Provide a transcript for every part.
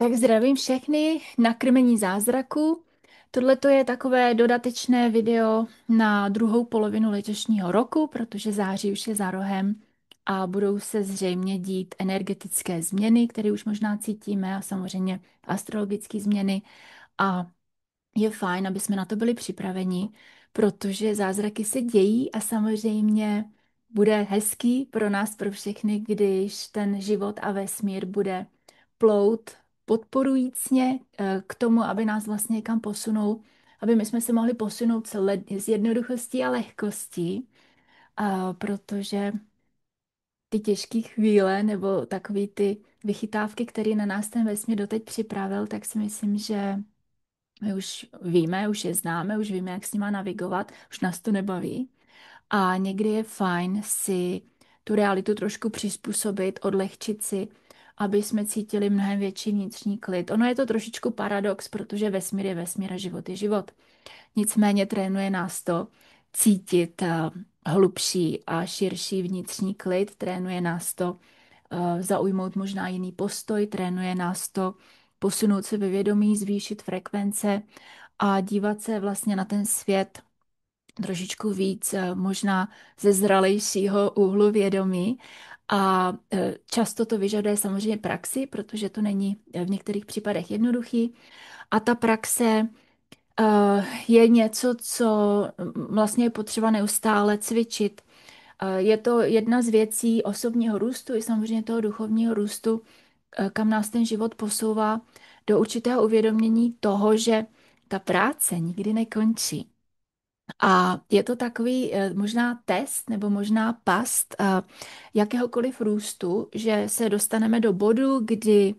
Tak zdravím všechny na krmení zázraku. Tohle to je takové dodatečné video na druhou polovinu letošního roku, protože září už je za rohem a budou se zřejmě dít energetické změny, které už možná cítíme, a samozřejmě astrologické změny. A je fajn, aby jsme na to byli připraveni, protože zázraky se dějí a samozřejmě bude hezký pro nás, pro všechny, když ten život a vesmír bude plout podporujícně k tomu, aby nás vlastně někam posunul, aby my jsme se mohli posunout s jednoduchostí a lehkostí, protože ty těžké chvíle nebo takový ty vychytávky, které na nás ten vesmír doteď připravil, tak si myslím, že my už víme, už je známe, už víme, jak s nima navigovat, už nás to nebaví. A někdy je fajn si tu realitu trošku přizpůsobit, odlehčit si, aby jsme cítili mnohem větší vnitřní klid. Ono je to trošičku paradox, protože vesmír je vesmír a život je život. Nicméně trénuje nás to cítit hlubší a širší vnitřní klid, trénuje nás to zaujmout možná jiný postoj, trénuje nás to posunout se ve vědomí, zvýšit frekvence a dívat se vlastně na ten svět trošičku víc, možná ze zralejšího úhlu vědomí. A často to vyžaduje samozřejmě praxi, protože to není v některých případech jednoduchý. A ta praxe je něco, co vlastně je potřeba neustále cvičit. Je to jedna z věcí osobního růstu i samozřejmě toho duchovního růstu, kam nás ten život posouvá do určitého uvědomění toho, že ta práce nikdy nekončí. A je to takový možná test nebo možná past jakéhokoliv růstu, že se dostaneme do bodu, kdy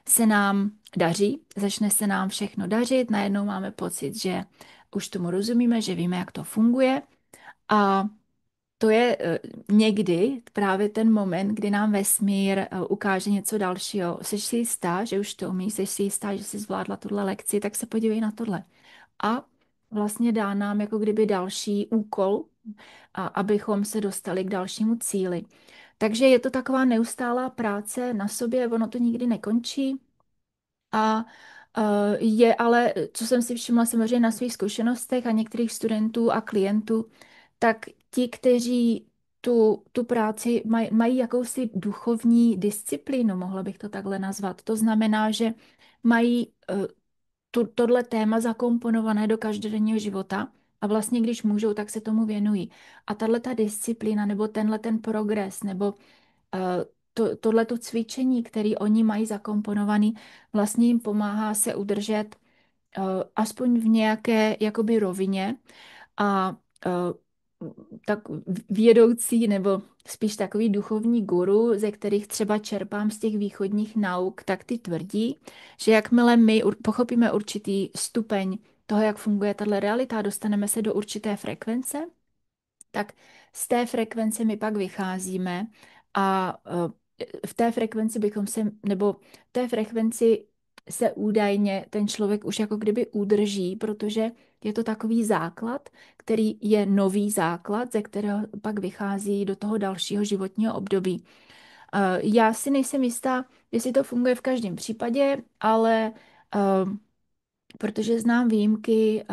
se nám daří, začne se nám všechno dařit, najednou máme pocit, že už tomu rozumíme, že víme, jak to funguje. A to je někdy právě ten moment, kdy nám vesmír ukáže něco dalšího. Jsi si jistá, že už to umíš, jsi si jistá, že jsi zvládla tuhle lekci, tak se podívej na tohle. A vlastně dá nám jako kdyby další úkol, abychom se dostali k dalšímu cíli. Takže je to taková neustálá práce na sobě, ono to nikdy nekončí. A je ale, co jsem si všimla samozřejmě na svých zkušenostech a některých studentů a klientů, tak ti, kteří tu práci mají jakousi duchovní disciplínu, mohla bych to takhle nazvat. To znamená, že mají tohle téma zakomponované do každodenního života a vlastně když můžou, tak se tomu věnují. A tahle ta disciplína nebo tenhle ten progres nebo tohleto cvičení, který oni mají zakomponovaný, vlastně jim pomáhá se udržet aspoň v nějaké jakoby rovině a eh, tak vědoucí nebo spíš takový duchovní guru, ze kterých třeba čerpám z těch východních nauk, tak ty tvrdí, že jakmile my pochopíme určitý stupeň toho, jak funguje tato realita, a dostaneme se do určité frekvence, tak z té frekvence my pak vycházíme a v té frekvenci bychom se, nebo v té frekvenci se údajně ten člověk už jako kdyby udrží, protože je to takový základ, který je nový základ, ze kterého pak vychází do toho dalšího životního období. Já si nejsem jistá, jestli to funguje v každém případě, ale protože znám výjimky,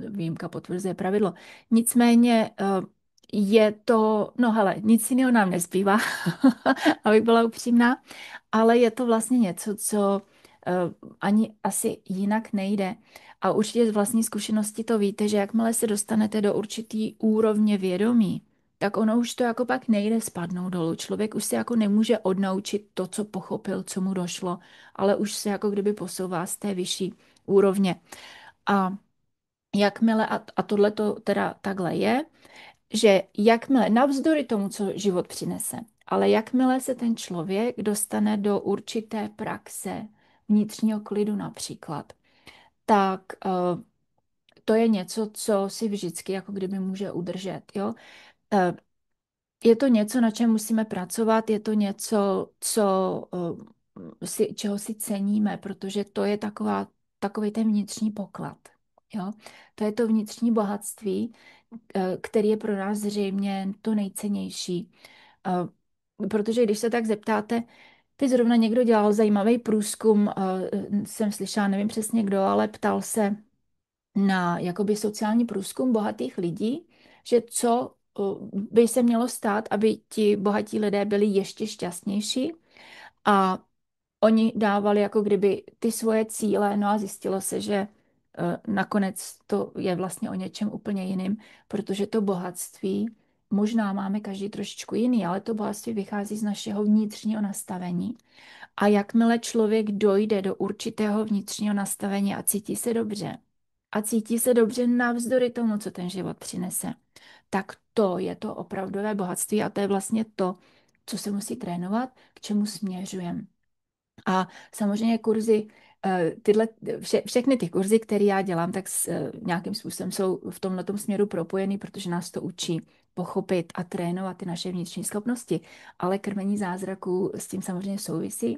výjimka potvrzuje pravidlo. Nicméně je to, no hele, nic jiného nám nezbývá, abych byla upřímná, ale je to vlastně něco, co ani asi jinak nejde. A určitě z vlastní zkušenosti to víte, že jakmile se dostanete do určitý úrovně vědomí, tak ono už to jako pak nejde spadnout dolů. Člověk už se jako nemůže odnaučit to, co pochopil, co mu došlo, ale už se jako kdyby posouvá z té vyšší úrovně. A jakmile, a tohle to teda takhle je, že jakmile, navzdory tomu, co život přinese, ale jakmile se ten člověk dostane do určité praxe vnitřního klidu například, tak to je něco, co si vždycky jako kdyby může udržet, jo. Eh, Je to něco, na čem musíme pracovat, je to něco, čeho si ceníme, protože to je takový ten vnitřní poklad. Jo? To je to vnitřní bohatství, který je pro nás zřejmě to nejcennější. Protože když se tak zeptáte, Teď zrovna někdo dělal zajímavý průzkum, jsem slyšela, nevím přesně kdo, ale ptal se na jakoby sociální průzkum bohatých lidí, že co by se mělo stát, aby ti bohatí lidé byli ještě šťastnější. A oni dávali jako kdyby ty svoje cíle, no a zjistilo se, že nakonec to je vlastně o něčem úplně jiným, protože to bohatství, možná máme každý trošičku jiný, ale to bohatství vychází z našeho vnitřního nastavení. A jakmile člověk dojde do určitého vnitřního nastavení a cítí se dobře navzdory tomu, co ten život přinese, tak to je to opravdové bohatství a to je vlastně to, co se musí trénovat, k čemu směřujeme. A samozřejmě kurzy, všechny ty kurzy, které já dělám, tak nějakým způsobem jsou v tomhletom směru propojený, protože nás to učí pochopit a trénovat ty naše vnitřní schopnosti. Ale krmení zázraků s tím samozřejmě souvisí.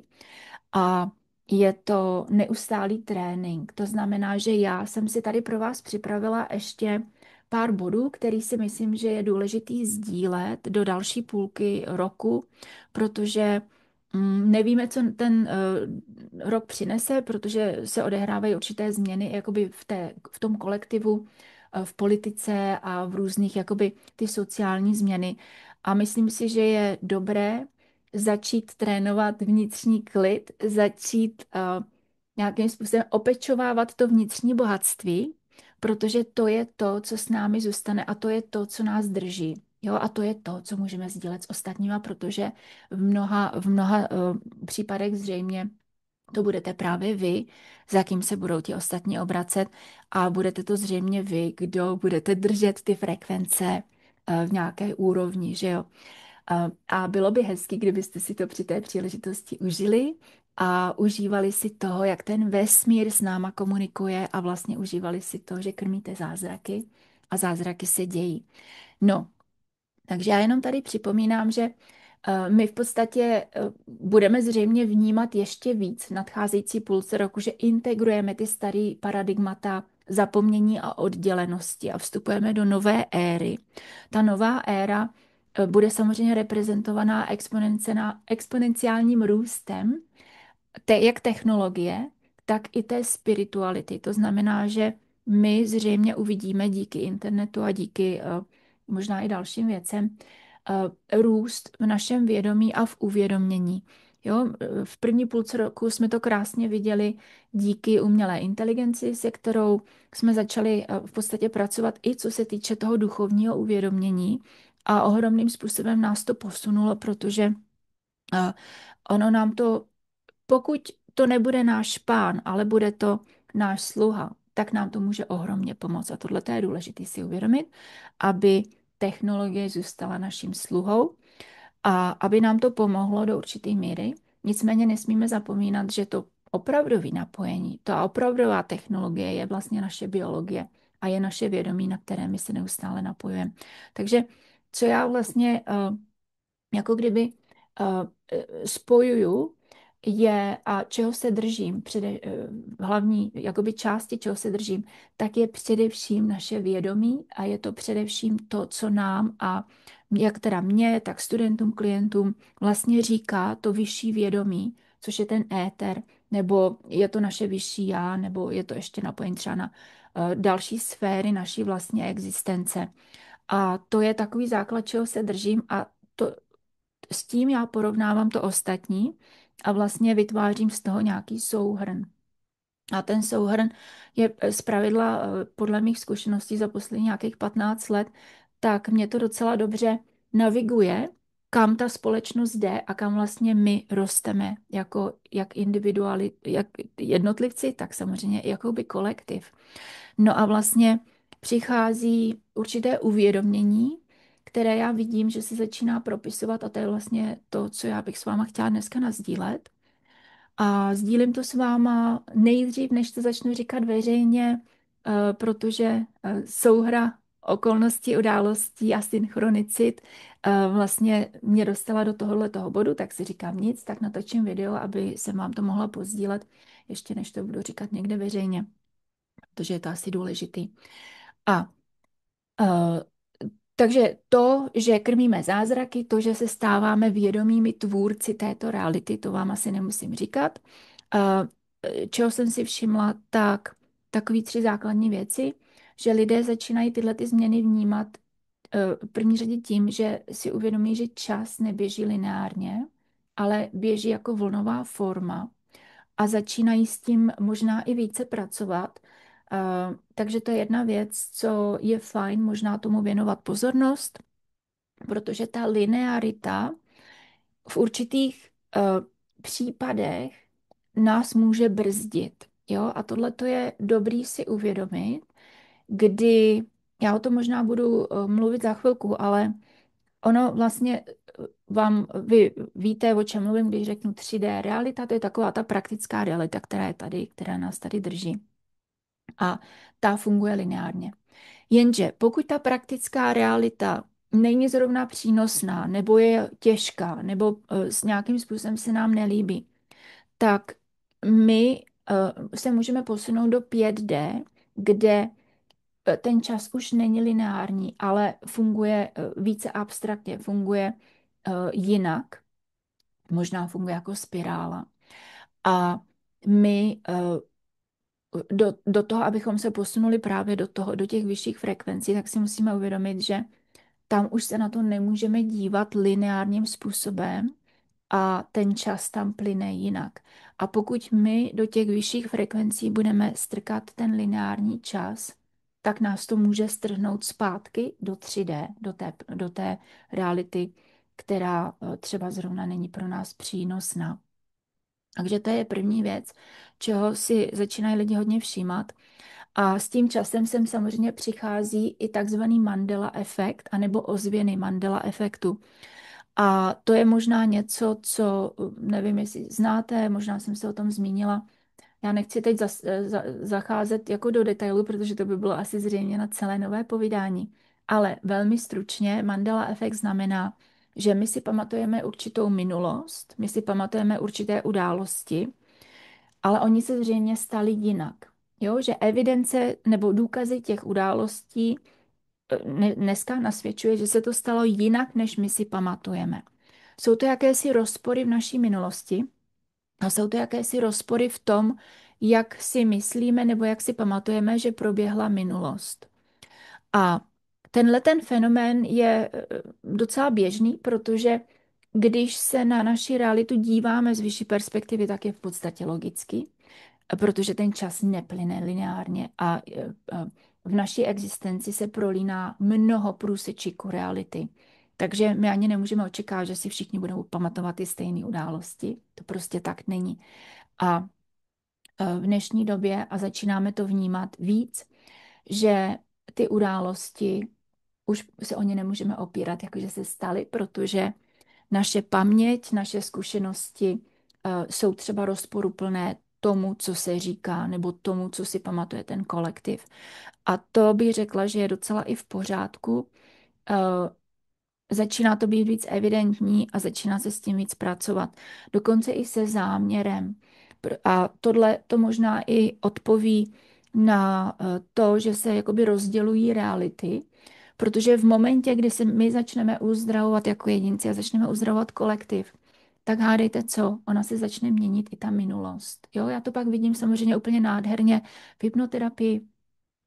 A je to neustálý trénink. To znamená, že já jsem si tady pro vás připravila ještě pár bodů, který si myslím, že je důležitý sdílet do další půlky roku, protože nevíme, co ten rok přinese, protože se odehrávají určité změny jakoby v tom kolektivu, v politice a v různých jakoby ty sociální změny. A myslím si, že je dobré začít trénovat vnitřní klid, začít nějakým způsobem opečovávat to vnitřní bohatství, protože to je to, co s námi zůstane a to je to, co nás drží. Jo, a to je to, co můžeme sdílet s ostatníma, protože v mnoha případech zřejmě to budete právě vy, za kým se budou ti ostatní obracet a budete to zřejmě vy, kdo budete držet ty frekvence v nějaké úrovni, že jo. A bylo by hezky, kdybyste si to při té příležitosti užili a užívali si toho, jak ten vesmír s náma komunikuje a vlastně užívali si to, že krmíte zázraky a zázraky se dějí. No, takže já jenom tady připomínám, že my v podstatě budeme zřejmě vnímat ještě víc v nadcházející půlce roku, že integrujeme ty staré paradigmata zapomnění a oddělenosti a vstupujeme do nové éry. Ta nová éra bude samozřejmě reprezentovaná exponenciálním růstem jak technologie, tak i té spirituality. To znamená, že my zřejmě uvidíme díky internetu a díky možná i dalším věcem růst v našem vědomí a v uvědomění. Jo, v první půlce roku jsme to krásně viděli díky umělé inteligenci, se kterou jsme začali v podstatě pracovat i co se týče toho duchovního uvědomění a ohromným způsobem nás to posunulo, protože ono nám to, pokud to nebude náš pán, ale bude to náš sluha, tak nám to může ohromně pomoct. A tohle je důležité si uvědomit, aby technologie zůstala naším sluhou a aby nám to pomohlo do určité míry. Nicméně nesmíme zapomínat, že to opravdové napojení, ta opravdová technologie je vlastně naše biologie a je naše vědomí, na které my se neustále napojujeme. Takže co já vlastně jako kdyby spojuju, je a čeho se držím, hlavní jakoby části, čeho se držím, tak je především naše vědomí a je to především to, co nám a jak teda mě, tak studentům, klientům vlastně říká to vyšší vědomí, což je ten éter, nebo je to naše vyšší já, nebo je to ještě napojení třeba na další sféry naší vlastní existence. A to je takový základ, čeho se držím a s tím já porovnávám to ostatní a vlastně vytvářím z toho nějaký souhrn. A ten souhrn je zpravidla podle mých zkušeností za poslední nějakých 15 let, tak mě to docela dobře naviguje, kam ta společnost jde a kam vlastně my rosteme jako jak jednotlivci, tak samozřejmě i jako by kolektiv. No a vlastně přichází určité uvědomění, které já vidím, že se začíná propisovat a to je vlastně to, co já bych s váma chtěla dneska nazdílet. A sdílím to s váma nejdřív, než to začnu říkat veřejně, protože souhra okolností, událostí a synchronicit vlastně mě dostala do tohoto bodu, tak si říkám nic, tak natočím video, aby se vám to mohla pozdílet, ještě než to budu říkat někde veřejně, protože je to asi důležitý. A Takže to, že krmíme zázraky, to, že se stáváme vědomými tvůrci této reality, to vám asi nemusím říkat. Čeho jsem si všimla, tak takový 3 základní věci, že lidé začínají tyhle ty změny vnímat v první řadě tím, že si uvědomí, že čas neběží lineárně, ale běží jako vlnová forma a začínají s tím možná i více pracovat. Takže to je jedna věc, co je fajn možná tomu věnovat pozornost, protože ta linearita v určitých případech nás může brzdit. Jo? A tohle to je dobrý si uvědomit, kdy já o tom možná budu mluvit za chvilku, ale ono vlastně vy víte, o čem mluvím, když řeknu 3D realita, to je taková ta praktická realita, která je tady, která nás tady drží. A ta funguje lineárně. Jenže pokud ta praktická realita není zrovna přínosná, nebo je těžká, nebo s nějakým způsobem se nám nelíbí, tak my se můžeme posunout do 5D, kde ten čas už není lineární, ale funguje více abstraktně, funguje jinak, možná funguje jako spirála. A my do toho, abychom se posunuli právě do těch vyšších frekvencí, tak si musíme uvědomit, že tam už se na to nemůžeme dívat lineárním způsobem a ten čas tam plyne jinak. A pokud my do těch vyšších frekvencí budeme strkat ten lineární čas, tak nás to může strhnout zpátky do 3D, do té reality, která třeba zrovna není pro nás přínosná. Takže to je první věc, čeho si začínají lidi hodně všímat. A s tím časem sem samozřejmě přichází i takzvaný Mandela efekt, anebo ozvěny Mandela efektu. A to je možná něco, co nevím, jestli znáte, možná jsem se o tom zmínila. Já nechci teď zacházet jako do detailu, protože to by bylo asi zřejmě na celé nové povídání. Ale velmi stručně Mandela efekt znamená, že my si pamatujeme určitou minulost, my si pamatujeme určité události, ale oni se zřejmě stali jinak. Jo, že evidence nebo důkazy těch událostí dneska nasvědčuje, že se to stalo jinak, než my si pamatujeme. Jsou to jakési rozpory v naší minulosti a jsou to jakési rozpory v tom, jak si myslíme nebo jak si pamatujeme, že proběhla minulost. A ten fenomén je docela běžný, protože když se na naši realitu díváme z vyšší perspektivy, tak je v podstatě logický, protože ten čas neplyne lineárně a v naší existenci se prolíná mnoho průsečíků reality. Takže my ani nemůžeme očekávat, že si všichni budou pamatovat ty stejné události. To prostě tak není. A v dnešní době, a začínáme to vnímat víc, že ty události už se o ně nemůžeme opírat, jakože se staly, protože naše paměť, naše zkušenosti jsou třeba rozporuplné tomu, co se říká, nebo tomu, co si pamatuje ten kolektiv. A to bych řekla, že je docela i v pořádku. Začíná to být víc evidentní a začíná se s tím víc pracovat. Dokonce i se záměrem. A tohle to možná i odpoví na to, že se jakoby rozdělují reality, protože v momentě, kdy se my začneme uzdravovat jako jedinci a začneme uzdravovat kolektiv, tak hádejte co, ona se začne měnit i ta minulost. Jo, já to pak vidím samozřejmě úplně nádherně v hypnoterapii,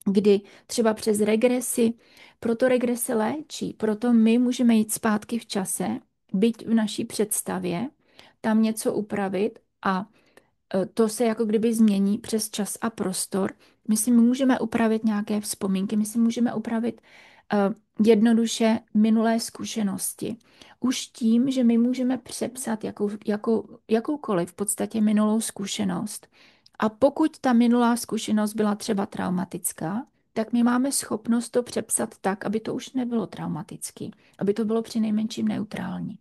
kdy třeba přes regresy, proto regrese léčí, proto my můžeme jít zpátky v čase, byť v naší představě, tam něco upravit a to se jako kdyby změní přes čas a prostor. My si můžeme upravit nějaké vzpomínky, my si můžeme upravit jednoduše minulé zkušenosti. Už tím, že my můžeme přepsat jakoukoliv v podstatě minulou zkušenost. A pokud ta minulá zkušenost byla třeba traumatická, tak my máme schopnost to přepsat tak, aby to už nebylo traumatický, aby to bylo přinejmenším neutrální.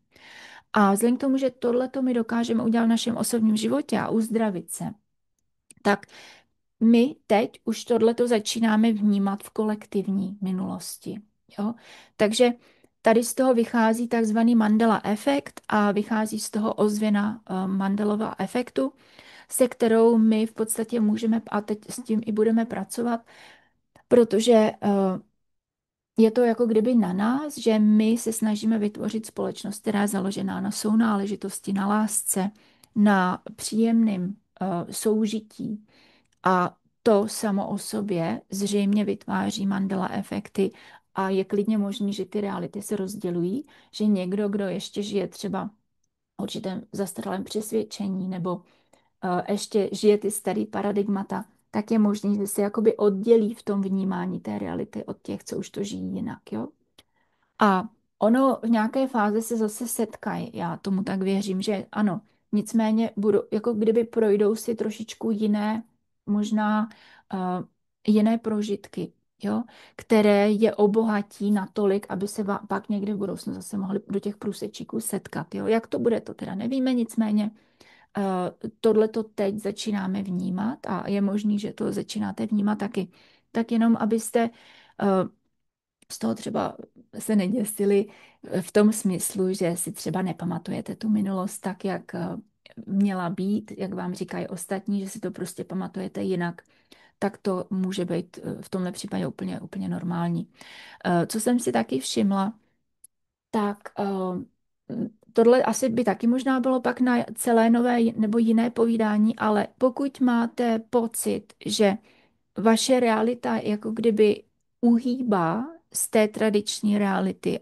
A vzhledem k tomu, že tohleto my dokážeme udělat v našem osobním životě a uzdravit se, tak my teď už tohleto začínáme vnímat v kolektivní minulosti. Jo? Takže tady z toho vychází takzvaný Mandela efekt a vychází z toho ozvěna Mandelova efektu, se kterou my v podstatě můžeme, a teď s tím i budeme pracovat, protože je to jako kdyby na nás, že my se snažíme vytvořit společnost, která je založená na sounáležitosti, na lásce, na příjemném soužití. A to samo o sobě zřejmě vytváří Mandela efekty a je klidně možný, že ty reality se rozdělují, že někdo, kdo ještě žije třeba v určitém zastaralém přesvědčení nebo ještě žije ty starý paradigmata, tak je možný, že se jakoby oddělí v tom vnímání té reality od těch, co už to žijí jinak, jo? A ono v nějaké fázi se zase setkají. Já tomu tak věřím, že ano. Nicméně budou, jako kdyby projdou si trošičku jiné, možná jiné prožitky, jo, které je obohatí natolik, aby se pak někdy v budoucnu zase mohli do těch průsečíků setkat, jo. Jak to bude, to teda nevíme, nicméně tohle to teď začínáme vnímat a je možný, že to začínáte vnímat taky. Tak jenom, abyste z toho třeba se neděsili v tom smyslu, že si třeba nepamatujete tu minulost tak, jak měla být, jak vám říkají ostatní, že si to prostě pamatujete jinak, tak to může být v tomhle případě úplně normální. Co jsem si taky všimla, tak tohle asi by taky možná bylo pak na celé nové nebo jiné povídání, ale pokud máte pocit, že vaše realita jako kdyby uhýbá z té tradiční reality.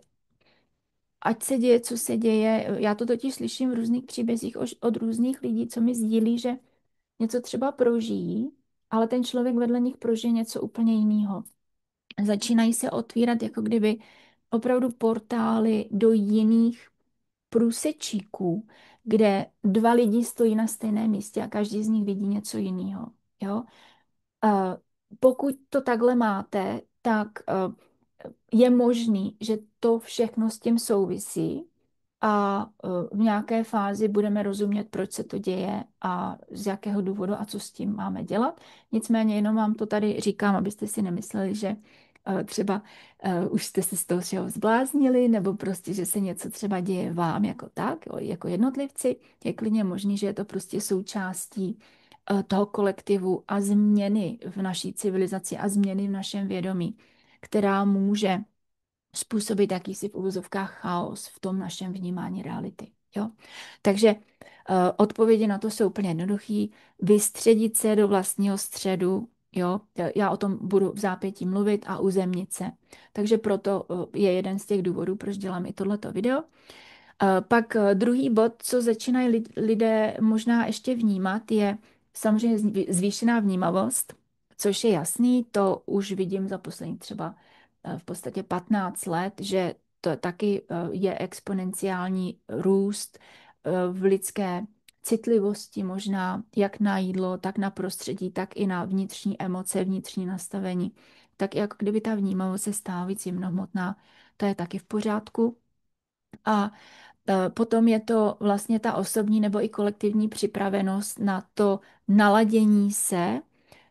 Ať se děje, co se děje. Já to totiž slyším v různých příbězích od různých lidí, co mi sdílí, že něco třeba prožijí, ale ten člověk vedle nich prožije něco úplně jiného. Začínají se otvírat jako kdyby opravdu portály do jiných průsečíků, kde dva lidi stojí na stejném místě a každý z nich vidí něco jiného. Jo? Eh, Pokud to takhle máte, tak je možný, že to všechno s tím souvisí a v nějaké fázi budeme rozumět, proč se to děje a z jakého důvodu a co s tím máme dělat. Nicméně jenom vám to tady říkám, abyste si nemysleli, že třeba už jste se z toho všeho zbláznili, nebo prostě, že se něco třeba děje vám jako tak, jo, jako jednotlivci. Je klidně možný, že je to prostě součástí toho kolektivu a změny v naší civilizaci a změny v našem vědomí, která může způsobit jakýsi v uvozovkách chaos v tom našem vnímání reality. Jo? Takže odpovědi na to jsou úplně jednoduchý. Vystředit se do vlastního středu, jo? Já o tom budu v zápětí mluvit a uzemnit se. Takže proto je jeden z těch důvodů, proč dělám i tohleto video. Pak druhý bod, co začínají lidé možná ještě vnímat, je samozřejmě zvýšená vnímavost, což je jasný, to už vidím za poslední třeba v podstatě 15 let, že to taky je exponenciální růst v lidské citlivosti možná, jak na jídlo, tak na prostředí, tak i na vnitřní emoce, vnitřní nastavení. Tak jako kdyby ta vnímavost se stává víc jemnohmotná, to je taky v pořádku. A potom je to vlastně ta osobní nebo i kolektivní připravenost na to naladění se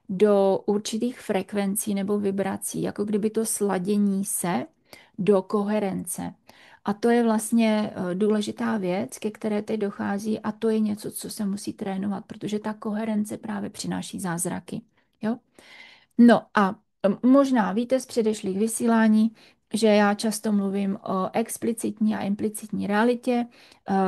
do určitých frekvencí nebo vibrací, jako kdyby to sladění se do koherence. A to je vlastně důležitá věc, ke které teď dochází a to je něco, co se musí trénovat, protože ta koherence právě přináší zázraky. Jo? No a možná víte z předešlých vysílání, že já často mluvím o explicitní a implicitní realitě.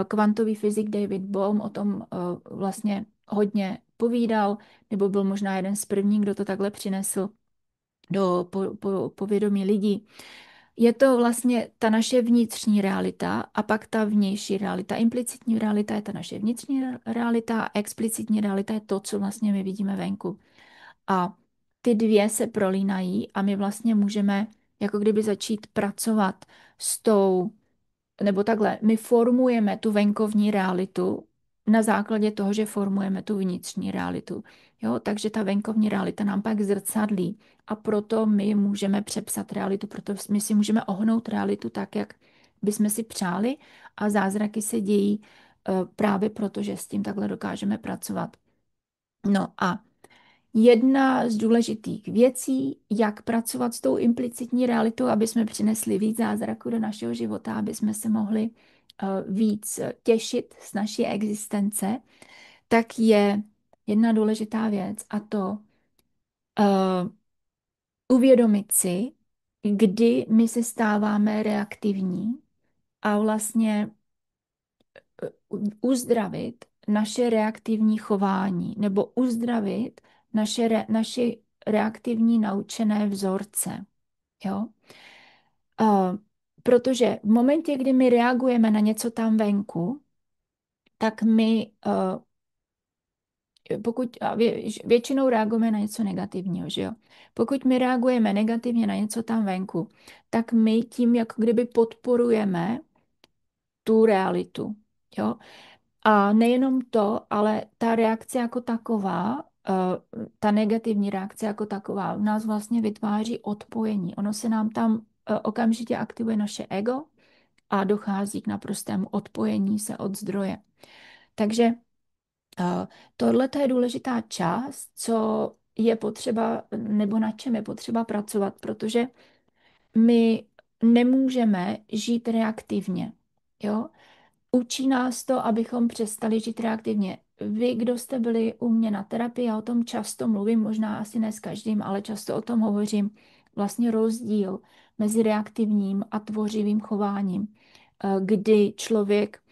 Kvantový fyzik David Bohm o tom vlastně hodně povídal, nebo byl možná jeden z prvních, kdo to takhle přinesl do povědomí lidí. Je to vlastně ta naše vnitřní realita a pak ta vnější realita. Implicitní realita je ta naše vnitřní realita a explicitní realita je to, co vlastně my vidíme venku. A ty dvě se prolínají a my vlastně můžeme jako kdyby začít pracovat s tou, nebo takhle, my formujeme tu venkovní realitu na základě toho, že formujeme tu vnitřní realitu. Jo, takže ta venkovní realita nám pak zrcadlí a proto my můžeme přepsat realitu, proto my si můžeme ohnout realitu tak, jak bychom si přáli a zázraky se dějí právě proto, že s tím takhle dokážeme pracovat. No a jedna z důležitých věcí, jak pracovat s tou implicitní realitou, aby jsme přinesli víc zázraku do našeho života, aby jsme se mohli víc těšit z naší existence, tak je jedna důležitá věc a to uvědomit si, kdy my se stáváme reaktivní a vlastně uzdravit naše reaktivní chování nebo uzdravit naše reaktivní naučené vzorce. Jo? A protože v momentě, kdy my reagujeme na něco tam venku, tak my většinou reagujeme na něco negativního, že jo? Pokud my reagujeme negativně na něco tam venku, tak my tím jako kdyby podporujeme tu realitu, jo? A nejenom to, ale ta reakce jako taková, ta negativní reakce jako taková, v nás vlastně vytváří odpojení. Ono se nám tam okamžitě aktivuje naše ego a dochází k naprostému odpojení se od zdroje. Takže tohle je důležitá část, co je potřeba, nebo na čem je potřeba pracovat, protože my nemůžeme žít reaktivně. Jo? Učí nás to, abychom přestali žít reaktivně. Vy, kdo jste byli u mě na terapii, já o tom často mluvím, možná asi ne s každým, ale často o tom hovořím, vlastně rozdíl mezi reaktivním a tvořivým chováním, kdy člověk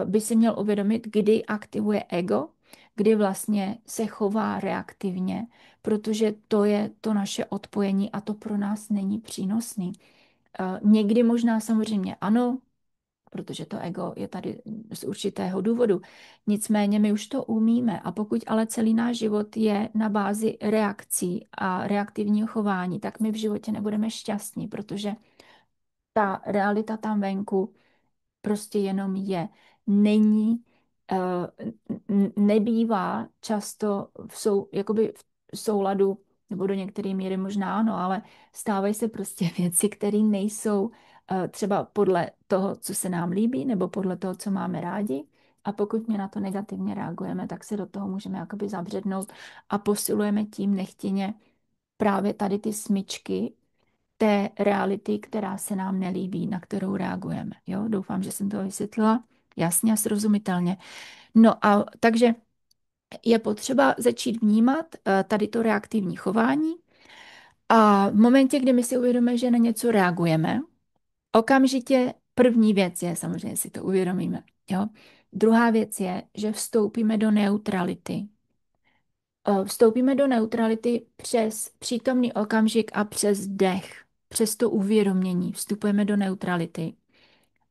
by si měl uvědomit, kdy aktivuje ego, kdy vlastně se chová reaktivně, protože to je to naše odpojení a to pro nás není přínosný. Někdy možná samozřejmě ano, protože to ego je tady z určitého důvodu. Nicméně my už to umíme a pokud ale celý náš život je na bázi reakcí a reaktivního chování, tak my v životě nebudeme šťastní, protože ta realita tam venku prostě jenom je. Není, nebývá často jakoby v souladu, nebo do některé míry možná ano, ale stávají se prostě věci, které nejsou třeba podle toho, co se nám líbí, nebo podle toho, co máme rádi. A pokud my na to negativně reagujeme, tak se do toho můžeme jakoby zabřednout a posilujeme tím nechtěně právě tady ty smyčky té reality, která se nám nelíbí, na kterou reagujeme. Jo? Doufám, že jsem to vysvětlila jasně a srozumitelně. No a takže je potřeba začít vnímat tady to reaktivní chování a v momentě, kdy my si uvědomíme, že na něco reagujeme, okamžitě první věc je, samozřejmě si to uvědomíme, jo? Druhá věc je, že vstoupíme do neutrality. Vstoupíme do neutrality přes přítomný okamžik a přes dech, přes to uvědomění. Vstupujeme do neutrality.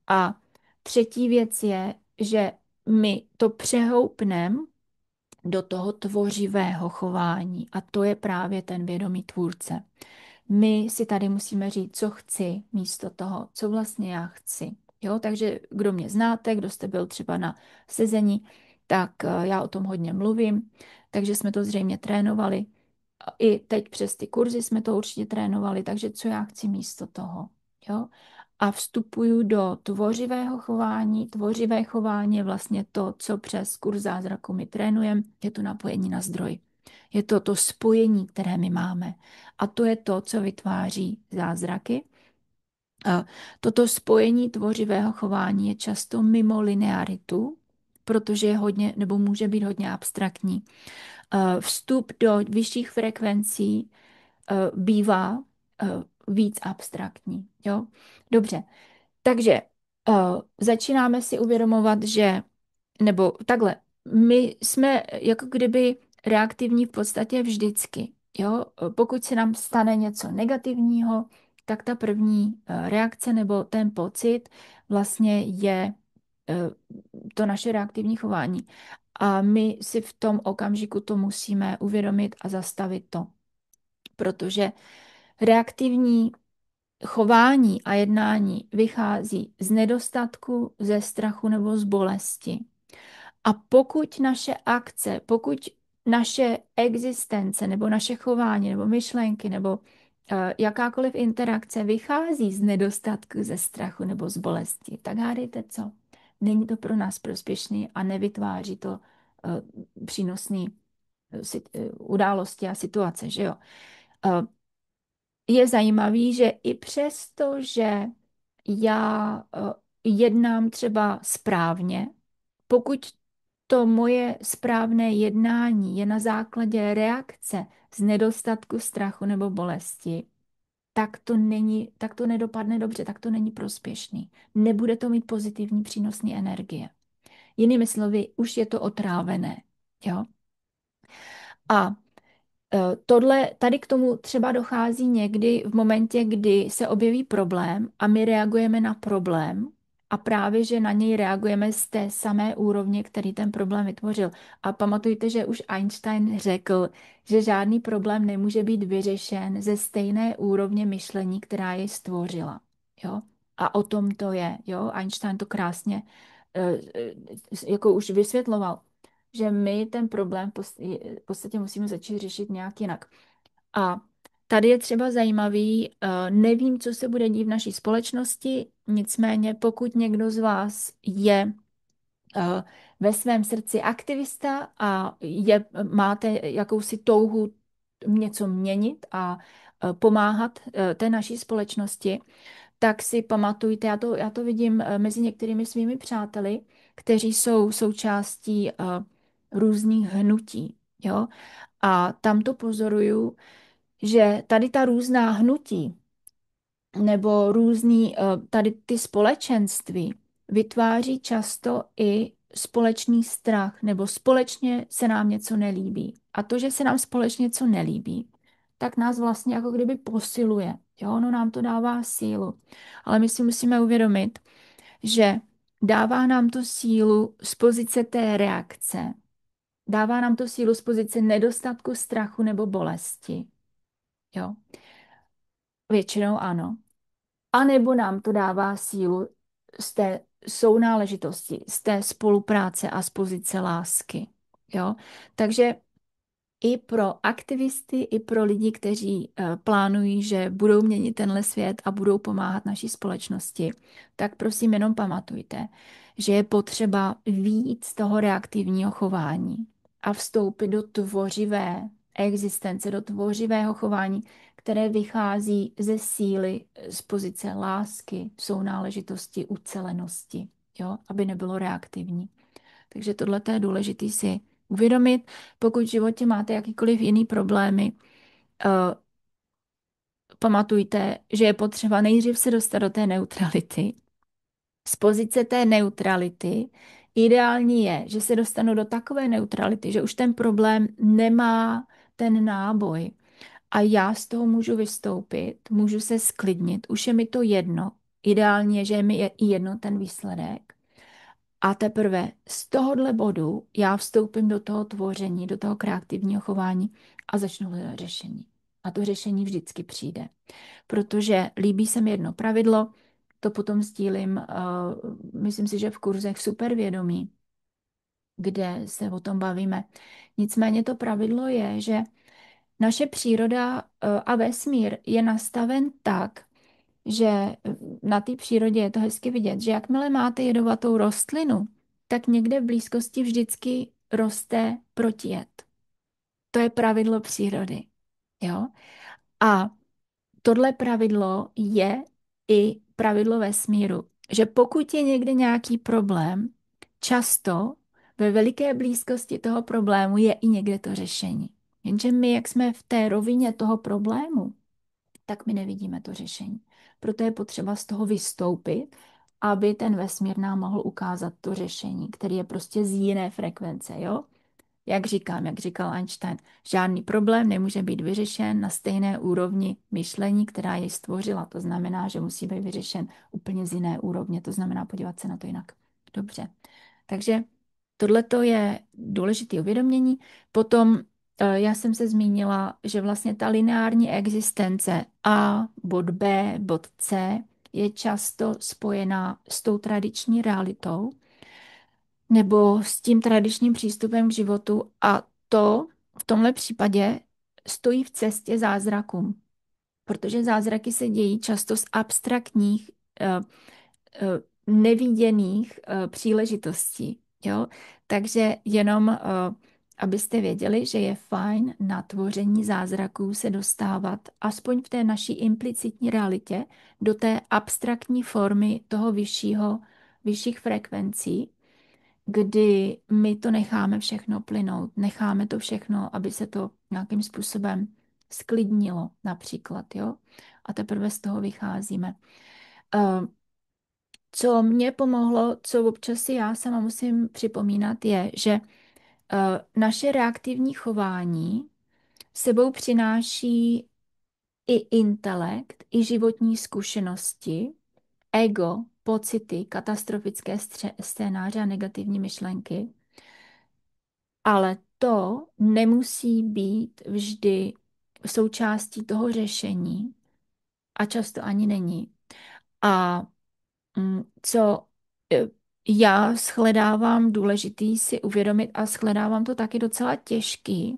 A třetí věc je, že my to přehoupneme do toho tvořivého chování. A to je právě ten vědomý tvůrce. My si tady musíme říct, co chci místo toho, co vlastně já chci. Jo, takže kdo mě znáte, kdo jste byl třeba na sezení, tak já o tom hodně mluvím, takže jsme to zřejmě trénovali. I teď přes ty kurzy jsme to určitě trénovali, takže co já chci místo toho. Jo? A vstupuju do tvořivého chování. Tvořivé chování je vlastně to, co přes kurz zázraku my trénujeme, je to napojení na zdroj. Je to to spojení, které my máme. A to je to, co vytváří zázraky. A toto spojení tvořivého chování je často mimo linearitu, protože je hodně, nebo může být hodně abstraktní. Vstup do vyšších frekvencí bývá víc abstraktní. Jo? Dobře, takže začínáme si uvědomovat, že, nebo takhle, my jsme jako kdyby reaktivní v podstatě vždycky. Jo? Pokud se nám stane něco negativního, tak ta první reakce nebo ten pocit vlastně je to naše reaktivní chování. A my si v tom okamžiku to musíme uvědomit a zastavit to. Protože reaktivní chování a jednání vychází z nedostatku, ze strachu nebo z bolesti. A pokud naše akce, pokud naše existence nebo naše chování nebo myšlenky nebo jakákoliv interakce vychází z nedostatku, ze strachu nebo z bolesti, tak hádejte co? Není to pro nás prospěšný a nevytváří to přínosné události a situace, že jo? Je zajímavý, že i přesto, že já jednám třeba správně, pokud to moje správné jednání je na základě reakce z nedostatku strachu nebo bolesti, tak to nedopadne dobře, tak to není prospěšný. Nebude to mít pozitivní přínosný energie. Jinými slovy, už je to otrávené. Jo? A tady k tomu třeba dochází někdy v momentě, kdy se objeví problém a my reagujeme na problém a právě, že na něj reagujeme z té samé úrovně, který ten problém vytvořil. A pamatujte, že už Einstein řekl, že žádný problém nemůže být vyřešen ze stejné úrovně myšlení, která jej stvořila. Jo? A o tom to je. Jo? Einstein to krásně jako už vysvětloval, že my ten problém v podstatě musíme začít řešit nějak jinak. A tady je třeba zajímavý, nevím, co se bude dít v naší společnosti, nicméně pokud někdo z vás je ve svém srdci aktivista a máte jakousi touhu něco měnit a pomáhat té naší společnosti, tak si pamatujte, já to vidím mezi některými svými přáteli, kteří jsou součástí různých hnutí. Jo? A tam to pozoruju, že tady ta různá hnutí nebo tady ty společenství vytváří často i společný strach nebo společně se nám něco nelíbí. A to, že se nám společně něco nelíbí, tak nás vlastně jako kdyby posiluje. Jo, ono nám to dává sílu. Ale my si musíme uvědomit, že dává nám to sílu z pozice té reakce. Dává nám to sílu z pozice nedostatku strachu nebo bolesti. Jo, většinou ano. A nebo nám to dává sílu z té sounáležitosti, z té spolupráce a z pozice lásky. Jo? Takže i pro aktivisty, i pro lidi, kteří plánují, že budou měnit tenhle svět a budou pomáhat naší společnosti, tak prosím jenom pamatujte, že je potřeba vyjít z toho reaktivního chování a vstoupit do tvořivé existence, do tvořivého chování, které vychází ze síly, z pozice lásky, sounáležitosti, ucelenosti, jo? Aby nebylo reaktivní. Takže tohle je důležité si uvědomit. Pokud v životě máte jakýkoliv jiný problémy, eh, pamatujte, že je potřeba nejdřív se dostat do té neutrality. Z pozice té neutrality ideální je, že se dostanu do takové neutrality, že už ten problém nemá ten náboj a já z toho můžu vystoupit, můžu se sklidnit, už je mi to jedno. Ideální je, že je mi i jedno ten výsledek. A teprve z tohohle bodu já vstoupím do toho tvoření, do toho kreativního chování a začnu hledat řešení. A to řešení vždycky přijde. Protože líbí se mi jedno pravidlo, to potom sdílím, myslím si, že v kurzech supervědomí, kde se o tom bavíme. Nicméně to pravidlo je, že naše příroda a vesmír je nastaven tak, že na té přírodě je to hezky vidět, že jakmile máte jedovatou rostlinu, tak někde v blízkosti vždycky roste protijed. To je pravidlo přírody. Jo? A tohle pravidlo je i pravidlo vesmíru, že pokud je někde nějaký problém, často ve veliké blízkosti toho problému je i někde to řešení. Jenže my, jak jsme v té rovině toho problému, tak my nevidíme to řešení. Proto je potřeba z toho vystoupit, aby ten vesmír nám mohl ukázat to řešení, který je prostě z jiné frekvence, jo? Jak říkal Einstein, žádný problém nemůže být vyřešen na stejné úrovni myšlení, která jej stvořila. To znamená, že musí být vyřešen úplně z jiné úrovně. To znamená podívat se na to jinak. Dobře. Takže tohle je důležité uvědomění. Potom já jsem se zmínila, že vlastně ta lineární existence A, bod B, bod C je často spojená s tou tradiční realitou nebo s tím tradičním přístupem k životu a to v tomhle případě stojí v cestě zázrakům, protože zázraky se dějí často z abstraktních, neviděných příležitostí. Jo? Takže jenom, abyste věděli, že je fajn na tvoření zázraků se dostávat aspoň v té naší implicitní realitě do té abstraktní formy toho vyšších frekvencí, kdy my to necháme všechno plynout, necháme to všechno, aby se to nějakým způsobem sklidnilo například, jo? a teprve z toho vycházíme. Eh, Co mě pomohlo, co občas si já sama musím připomínat, je, že naše reaktivní chování sebou přináší i intelekt, i životní zkušenosti, ego, pocity, katastrofické scénáře a negativní myšlenky. Ale to nemusí být vždy součástí toho řešení a často ani není. A co já shledávám důležitý si uvědomit a shledávám to taky docela těžký,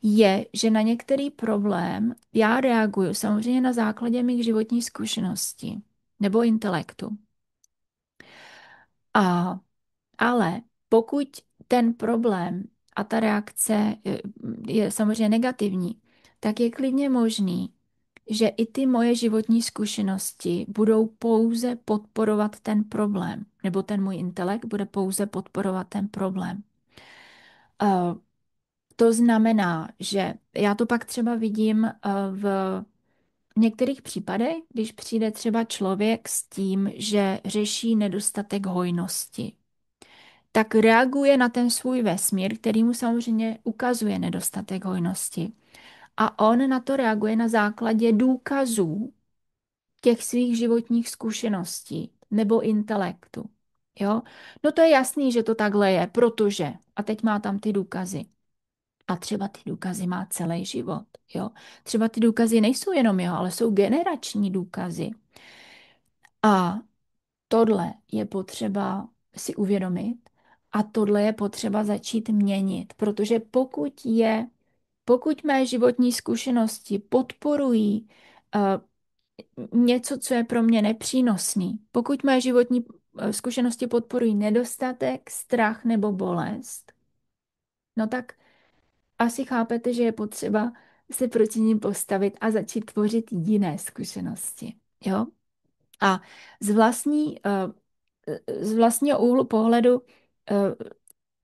je, že na některý problém já reaguju samozřejmě na základě mých životních zkušeností nebo intelektu. A, ale pokud ten problém a ta reakce je samozřejmě negativní, tak je klidně možný, že i ty moje životní zkušenosti budou pouze podporovat ten problém, nebo ten můj intelekt bude pouze podporovat ten problém. To znamená, že já to pak třeba vidím v některých případech, když přijde třeba člověk s tím, že řeší nedostatek hojnosti, tak reaguje na ten svůj vesmír, který mu samozřejmě ukazuje nedostatek hojnosti. A on na to reaguje na základě důkazů těch svých životních zkušeností nebo intelektu. Jo? No to je jasný, že to takhle je, protože, a teď má tam ty důkazy. A třeba ty důkazy má celý život. Jo? Třeba ty důkazy nejsou jenom jeho, ale jsou generační důkazy. A tohle je potřeba si uvědomit a tohle je potřeba začít měnit, protože pokud mé životní zkušenosti podporují něco, co je pro mě nepřínosný, pokud mé životní zkušenosti podporují nedostatek, strach nebo bolest, no tak asi chápete, že je potřeba se proti nim postavit a začít tvořit jiné zkušenosti. Jo? A z z vlastního úhlu pohledu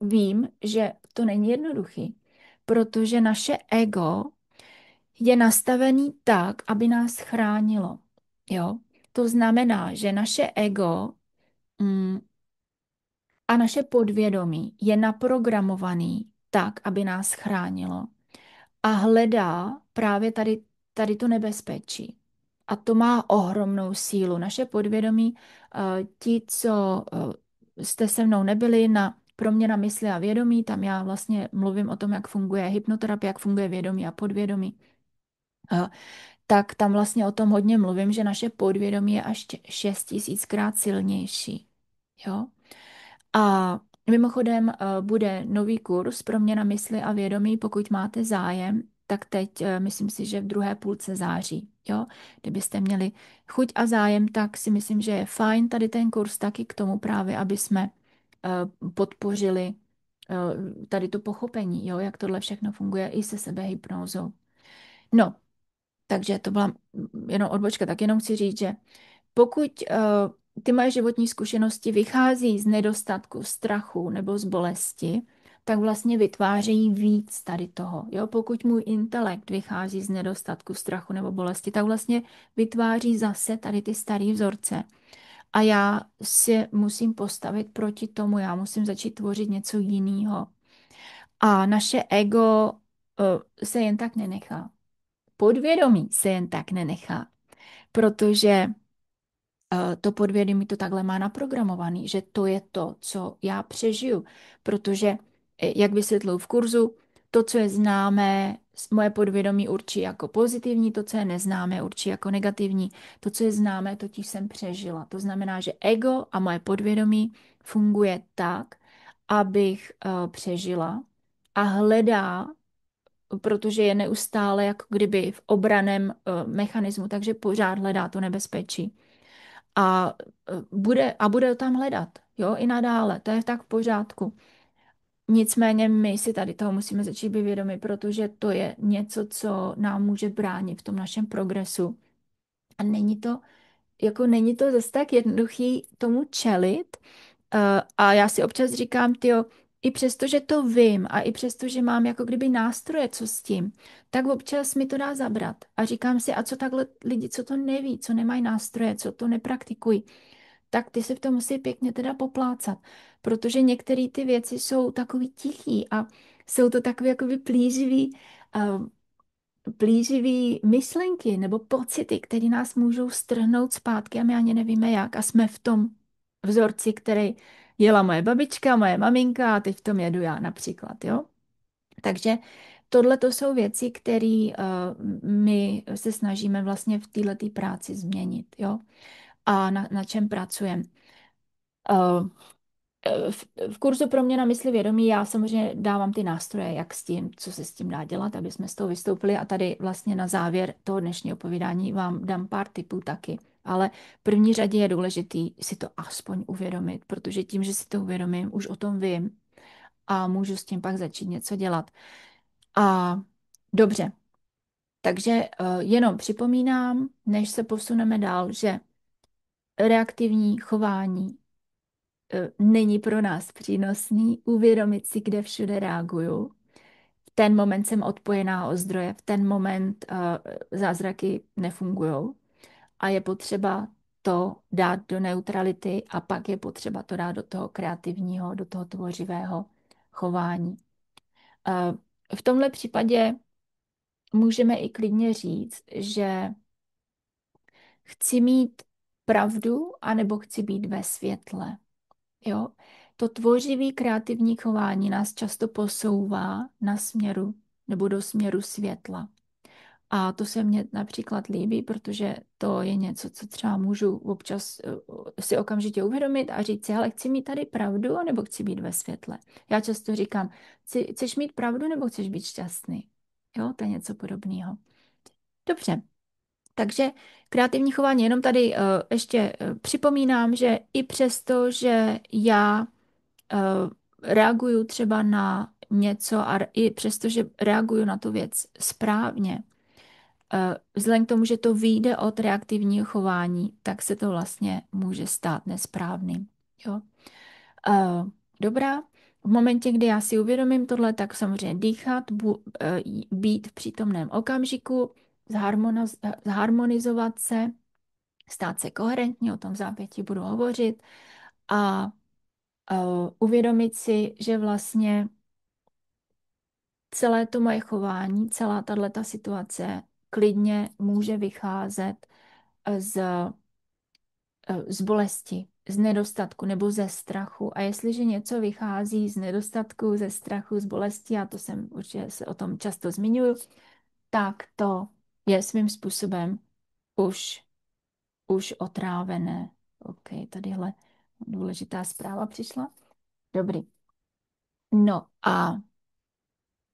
vím, že to není jednoduchý, protože naše ego je nastavený tak, aby nás chránilo. Jo? To znamená, že naše ego mm, a naše podvědomí je naprogramovaný tak, aby nás chránilo a hledá právě tady to nebezpečí. A to má ohromnou sílu. Naše podvědomí, ti, co jste se mnou nebyli na proměna mysli a vědomí, tam já vlastně mluvím o tom, jak funguje hypnoterapie, jak funguje vědomí a podvědomí, tak tam vlastně o tom hodně mluvím, že naše podvědomí je až 6000krát silnější. Jo? A mimochodem bude nový kurz Proměna mysli a vědomí, pokud máte zájem, tak teď myslím si, že v druhé půlce září. Jo? Kdybyste měli chuť a zájem, tak si myslím, že je fajn tady ten kurz taky k tomu právě, aby jsme podpořili tady to pochopení, jo? Jak tohle všechno funguje i se sebehypnózou. No, takže to byla jenom odbočka, tak jenom chci říct, že pokud ty moje životní zkušenosti vychází z nedostatku, strachu nebo z bolesti, tak vlastně vytvářejí víc tady toho. Jo? Pokud můj intelekt vychází z nedostatku, strachu nebo bolesti, tak vlastně vytváří zase tady ty staré vzorce. A já si musím postavit proti tomu, já musím začít tvořit něco jiného. A naše ego se jen tak nenechá. Podvědomí se jen tak nenechá, protože to podvědomí to takhle má naprogramovaný, že to je to, co já přežiju, protože, jak vysvětluji v kurzu, to, co je známé, moje podvědomí určí jako pozitivní, to, co je neznámé, určí jako negativní. To, co je známé, totiž jsem přežila. To znamená, že ego a moje podvědomí funguje tak, abych přežila a hledá, protože je neustále jako kdyby v obraném mechanismu, takže pořád hledá to nebezpečí a bude to tam hledat, jo, i nadále, to je tak v pořádku. Nicméně my si tady toho musíme začít být vědomi, protože to je něco, co nám může bránit v tom našem progresu. A není to zase tak jednoduchý tomu čelit. A já si občas říkám, tyjo, i přesto, že to vím a i přesto, že mám jako kdyby nástroje, co s tím, tak občas mi to dá zabrat. A říkám si, a co takhle lidi, co to neví, co nemají nástroje, co to nepraktikují, tak ty se v tom musí pěkně teda poplácat, protože některé ty věci jsou takový tichý a jsou to takové jakoby plíživý myšlenky nebo pocity, které nás můžou strhnout zpátky a my ani nevíme jak a jsme v tom vzorci, který jela moje babička, moje maminka a teď v tom jedu já například, jo? Takže tohle to jsou věci, které my se snažíme vlastně v této práci změnit, jo? A na čem pracujeme. V kurzu Proměna mysli vědomí já samozřejmě dávám ty nástroje, jak s tím, co se s tím dá dělat, aby jsme z toho vystoupili a tady vlastně na závěr toho dnešního povídání vám dám pár tipů taky. Ale v první řadě je důležitý si to aspoň uvědomit, protože tím, že si to uvědomím, už o tom vím a můžu s tím pak začít něco dělat. A dobře, takže jenom připomínám, než se posuneme dál, že reaktivní chování není pro nás přínosný uvědomit si, kde všude reaguju. V ten moment jsem odpojená od zdroje, v ten moment zázraky nefungují a je potřeba to dát do neutrality a pak je potřeba to dát do toho kreativního, do toho tvořivého chování. V tomhle případě můžeme i klidně říct, že chci mít pravdu, anebo chci být ve světle. Jo? To tvořivý kreativní chování nás často posouvá na směru nebo do směru světla. A to se mně například líbí, protože to je něco, co třeba můžu občas si okamžitě uvědomit a říct si, hele, chci mít tady pravdu, nebo chci být ve světle. Já často říkám, chceš mít pravdu, nebo chceš být šťastný? Jo, to je něco podobného. Dobře, takže kreativní chování, jenom tady ještě připomínám, že i přesto, že já reaguju třeba na něco a i přesto, že reaguju na tu věc správně, vzhledem k tomu, že to vyjde od reaktivního chování, tak se to vlastně může stát nesprávným. Jo? Dobrá. V momentě, kdy já si uvědomím tohle, tak samozřejmě dýchat, být v přítomném okamžiku, zharmonizovat se, stát se koherentní, o tom v zápětí budu hovořit, a uvědomit si, že vlastně celé to moje chování, celá tato situace klidně může vycházet z bolesti, z nedostatku nebo ze strachu. A jestliže něco vychází z nedostatku, ze strachu, z bolesti, a to jsem určitě se o tom často zmiňuji, tak to je svým způsobem už otrávené. OK, tadyhle důležitá zpráva přišla. Dobrý. No a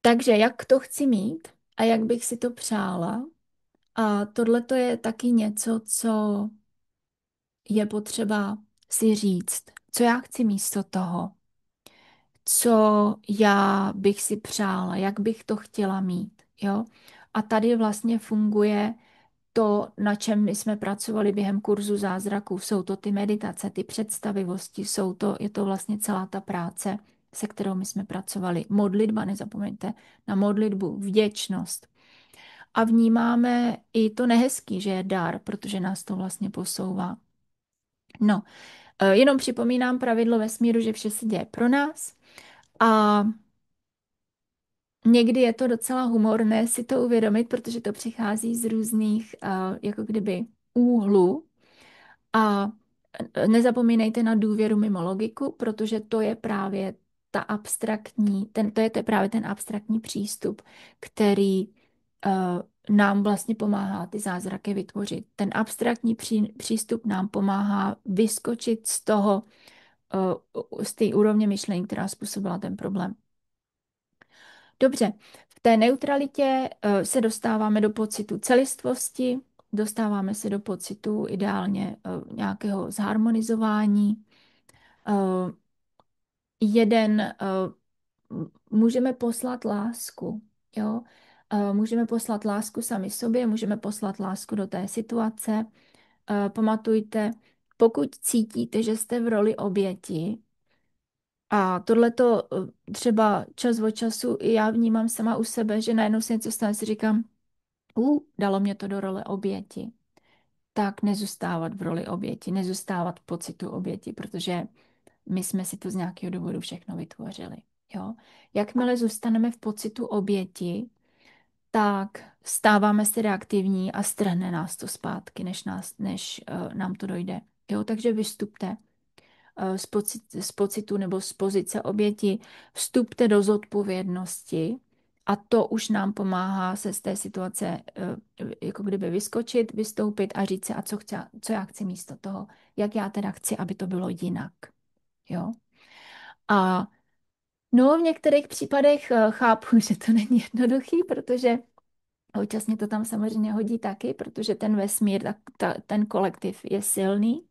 takže jak to chci mít a jak bych si to přála? A tohle to je taky něco, co je potřeba si říct, co já chci místo toho, co já bych si přála, jak bych to chtěla mít, jo? A tady vlastně funguje to, na čem my jsme pracovali během kurzu zázraků. Jsou to ty meditace, ty představivosti, je to vlastně celá ta práce, se kterou my jsme pracovali. Modlitba, nezapomeňte na modlitbu, vděčnost. A vnímáme i to nehezký, že je dar, protože nás to vlastně posouvá. No, jenom připomínám pravidlo vesmíru, že vše se děje pro nás a někdy je to docela humorné si to uvědomit, protože to přichází z různých jako kdyby úhlů a nezapomínejte na důvěru mimo logiku, protože to je právě ta abstraktní, právě ten abstraktní přístup, který nám vlastně pomáhá ty zázraky vytvořit. Ten abstraktní přístup nám pomáhá vyskočit z té úrovně myšlení, která způsobila ten problém. Dobře, v té neutralitě se dostáváme do pocitu celistvosti, dostáváme se do pocitu ideálně nějakého zharmonizování. Můžeme poslat lásku, jo? Můžeme poslat lásku sami sobě, můžeme poslat lásku do té situace. Pamatujte, pokud cítíte, že jste v roli oběti, A tohleto třeba čas od času i já vnímám sama u sebe, že najednou se něco stane, si říkám, dalo mě to do role oběti. Tak nezůstávat v roli oběti, nezůstávat v pocitu oběti, protože my jsme si to z nějakého důvodu všechno vytvořili. Jo? Jakmile zůstaneme v pocitu oběti, tak stáváme se reaktivní a strhne nás to zpátky, než nám to dojde. Jo? Takže vystupte z pocitu nebo z pozice oběti, vstupte do zodpovědnosti a to už nám pomáhá se z té situace jako kdyby vyskočit, vystoupit a říct si, a co já chci místo toho, jak já teda chci, aby to bylo jinak. Jo? A no, v některých případech chápu, že to není jednoduchý, protože občas mě to tam samozřejmě hodí taky, protože ten vesmír, ten kolektiv je silný.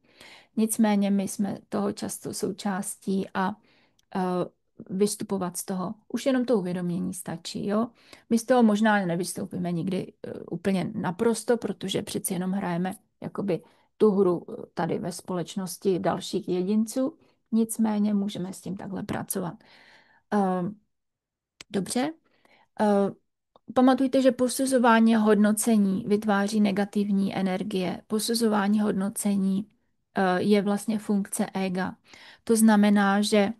Nicméně my jsme toho často součástí a eh, vystupovat z toho. Už jenom to uvědomění stačí, jo. My z toho možná nevystoupíme nikdy úplně naprosto, protože přeci jenom hrajeme jakoby tu hru tady ve společnosti dalších jedinců. Nicméně můžeme s tím takhle pracovat. Eh, Dobře. Eh, Pamatujte, že posuzování a hodnocení vytváří negativní energie. Posuzování hodnocení je vlastně funkce ega. To znamená, že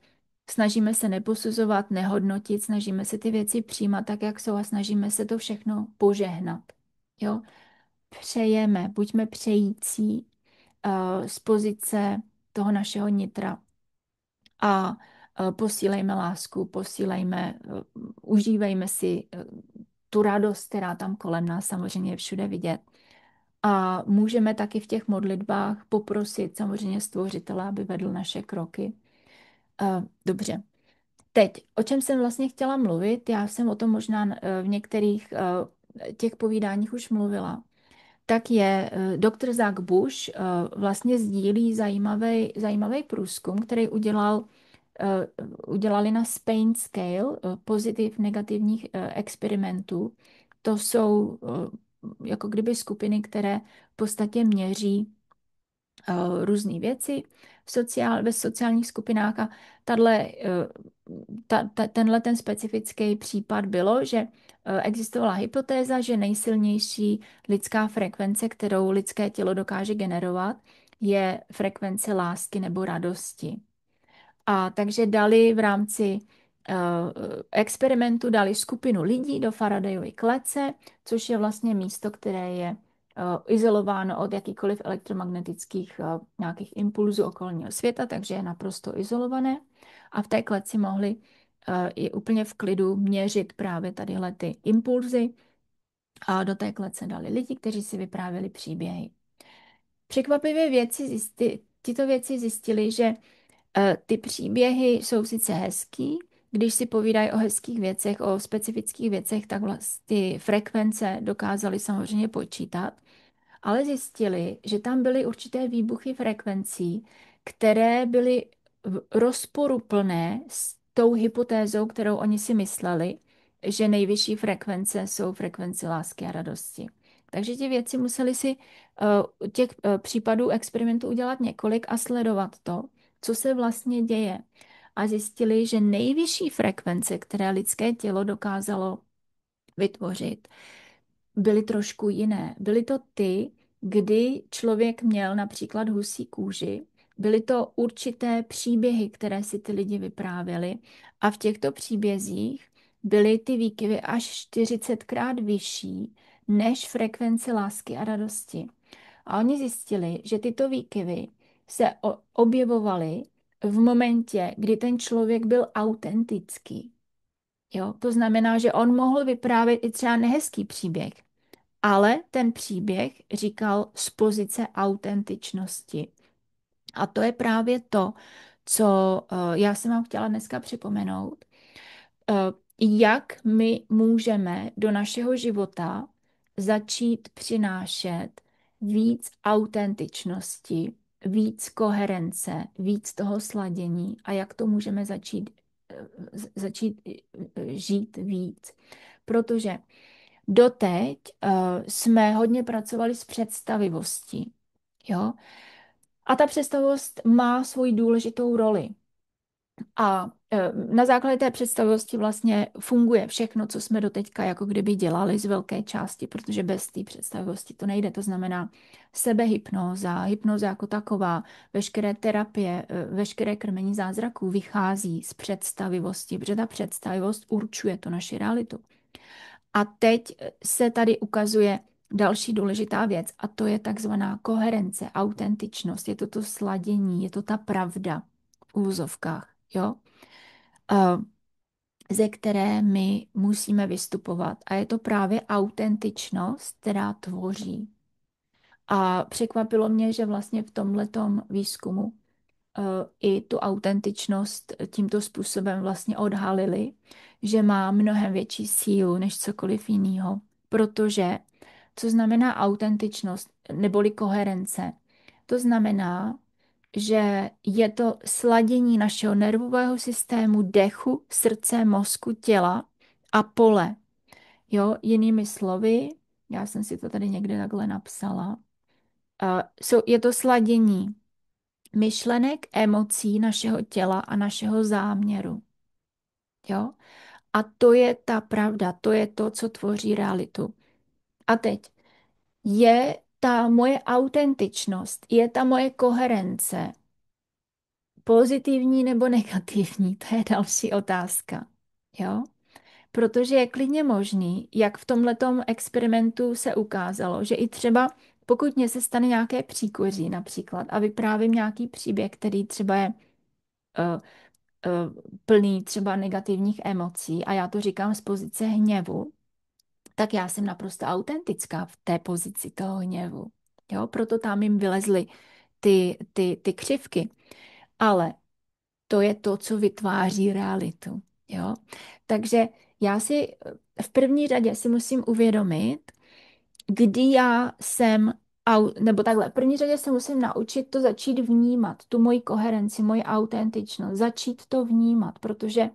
snažíme se neposuzovat, nehodnotit, snažíme se ty věci přijímat tak, jak jsou a snažíme se to všechno požehnat. Jo? Přejeme, buďme přející z pozice toho našeho nitra a posílejme lásku, užívejme si tu radost, která tam kolem nás samozřejmě je všude vidět. A můžeme taky v těch modlitbách poprosit samozřejmě stvořitele, aby vedl naše kroky. Dobře. Teď, o čem jsem vlastně chtěla mluvit, já jsem o tom možná v některých těch povídáních už mluvila, tak je doktor Zach Bush vlastně sdílí zajímavý průzkum, který udělali na Spain Scale pozitiv negativních experimentů. To jsou jako kdyby skupiny, které v podstatě měří různé věci ve sociálních skupinách a tenhle ten specifický případ bylo, že existovala hypotéza, že nejsilnější lidská frekvence, kterou lidské tělo dokáže generovat, je frekvence lásky nebo radosti. A takže dali v rámci experimentu dali skupinu lidí do Faradayovy klece, což je vlastně místo, které je izolováno od jakýkoliv elektromagnetických nějakých impulzů okolního světa, takže je naprosto izolované. A v té kleci mohli i úplně v klidu měřit právě tadyhle ty impulzy. A do té klece dali lidi, kteří si vyprávěli příběhy. Překvapivě tyto věci zjistili, že ty příběhy jsou sice hezký, když si povídají o hezkých věcech, o specifických věcech, tak vlastně ty frekvence dokázali samozřejmě počítat, ale zjistili, že tam byly určité výbuchy frekvencí, které byly rozporuplné s tou hypotézou, kterou oni si mysleli, že nejvyšší frekvence jsou frekvence lásky a radosti. Takže ty věci museli si těch případů experimentu udělat několik a sledovat to, co se vlastně děje. A zjistili, že nejvyšší frekvence, které lidské tělo dokázalo vytvořit, byly trošku jiné. Byly to ty, kdy člověk měl například husí kůži, byly to určité příběhy, které si ty lidi vyprávěli a v těchto příbězích byly ty výkyvy až 40krát vyšší než frekvence lásky a radosti. A oni zjistili, že tyto výkyvy se objevovaly v momentě, kdy ten člověk byl autentický. Jo? To znamená, že on mohl vyprávět i třeba nehezký příběh, ale ten příběh říkal z pozice autentičnosti. A to je právě to, co já jsem vám chtěla dneska připomenout. Jak my můžeme do našeho života začít přinášet víc autentičnosti, víc koherence, víc toho sladění a jak to můžeme začít žít víc. Protože doteď jsme hodně pracovali s představivostí. Jo? A ta představivost má svoji důležitou roli. A na základě té představivosti vlastně funguje všechno, co jsme doteďka jako kdyby dělali z velké části, protože bez té představivosti to nejde. To znamená sebehypnóza, hypnóza jako taková, veškeré terapie, veškeré krmení zázraků vychází z představivosti, protože ta představivost určuje tu naši realitu. A teď se tady ukazuje další důležitá věc a to je takzvaná koherence, autentičnost. Je to to sladění, je to ta pravda v úvozovkách, jo? A ze které my musíme vystupovat. A je to právě autentičnost, která tvoří. A překvapilo mě, že vlastně v tomhletom výzkumu i tu autentičnost tímto způsobem vlastně odhalili, že má mnohem větší sílu než cokoliv jiného. Protože co znamená autentičnost neboli koherence? To znamená, že je to sladění našeho nervového systému, dechu, srdce, mozku, těla a pole. Jo, jinými slovy, já jsem si to tady někde takhle napsala, je to sladění myšlenek, emocí našeho těla a našeho záměru. Jo? A to je ta pravda, to je to, co tvoří realitu. A teď je ta moje autentičnost, je ta moje koherence pozitivní nebo negativní? To je další otázka. Jo? Protože je klidně možný, jak v tomhletom experimentu se ukázalo, že i třeba pokud mně se stane nějaké příkoří například a vyprávím nějaký příběh, který třeba je uh, plný třeba negativních emocí a já to říkám z pozice hněvu, tak já jsem naprosto autentická v té pozici toho hněvu. Jo? Proto tam jim vylezly ty křivky. Ale to je to, co vytváří realitu. Jo? Takže já si v první řadě si musím uvědomit, kdy já jsem, nebo takhle, v první řadě se musím naučit to začít vnímat, tu moji koherenci, moji autentičnost, začít to vnímat, protože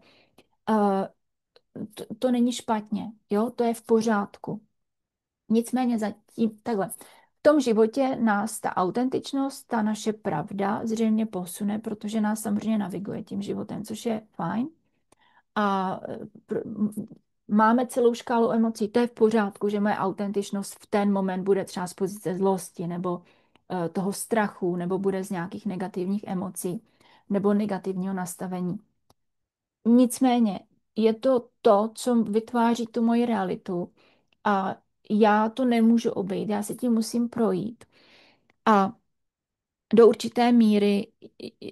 to není špatně, jo, to je v pořádku. Nicméně zatím, takhle, v tom životě nás ta autentičnost, ta naše pravda zřejmě posune, protože nás samozřejmě naviguje tím životem, což je fajn. A máme celou škálu emocí, to je v pořádku, že moje autentičnost v ten moment bude třeba z pozice zlosti nebo toho strachu, nebo bude z nějakých negativních emocí nebo negativního nastavení. Nicméně je to to, co vytváří tu moji realitu a já to nemůžu obejít, já se tím musím projít. A do určité míry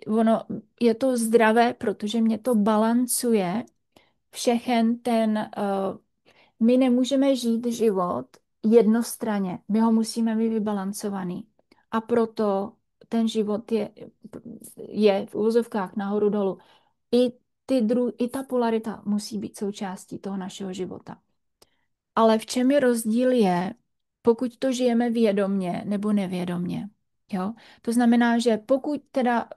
ono je to zdravé, protože mě to balancuje všechen ten, my nemůžeme žít život jednostranně, my ho musíme mít vybalancovaný. A proto ten život je v úvozovkách nahoru dolů. I, I ta polarita musí být součástí toho našeho života. Ale v čem je rozdíl je, pokud to žijeme vědomně nebo nevědomně. Jo? To znamená, že pokud teda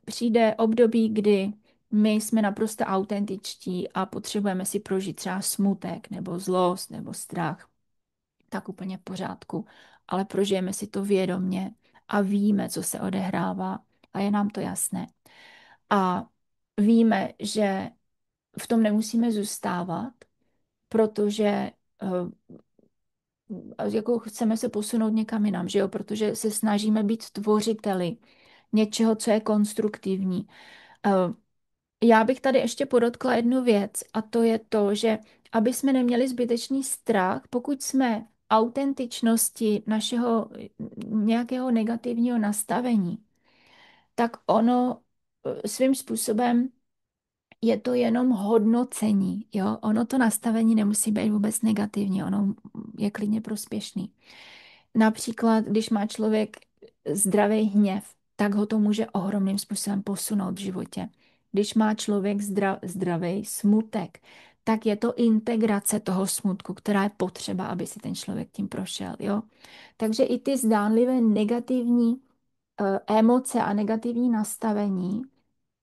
přijde období, kdy my jsme naprosto autentičtí a potřebujeme si prožít třeba smutek nebo zlost nebo strach, tak úplně v pořádku. Ale prožijeme si to vědomně a víme, co se odehrává a je nám to jasné. A víme, že v tom nemusíme zůstávat, protože jako chceme se posunout někam jinam, že jo? Protože se snažíme být tvořiteli něčeho, co je konstruktivní. Já bych tady ještě podotkla jednu věc a to je to, že aby jsme neměli zbytečný strach, pokud jsme v autentičnosti našeho nějakého negativního nastavení, tak ono svým způsobem je to jenom hodnocení, jo? Ono to nastavení nemusí být vůbec negativní, ono je klidně prospěšný. Například, když má člověk zdravý hněv, tak ho to může ohromným způsobem posunout v životě. Když má člověk zdravý smutek, tak je to integrace toho smutku, která je potřeba, aby si ten člověk tím prošel, jo? Takže i ty zdánlivé negativní emoce a negativní nastavení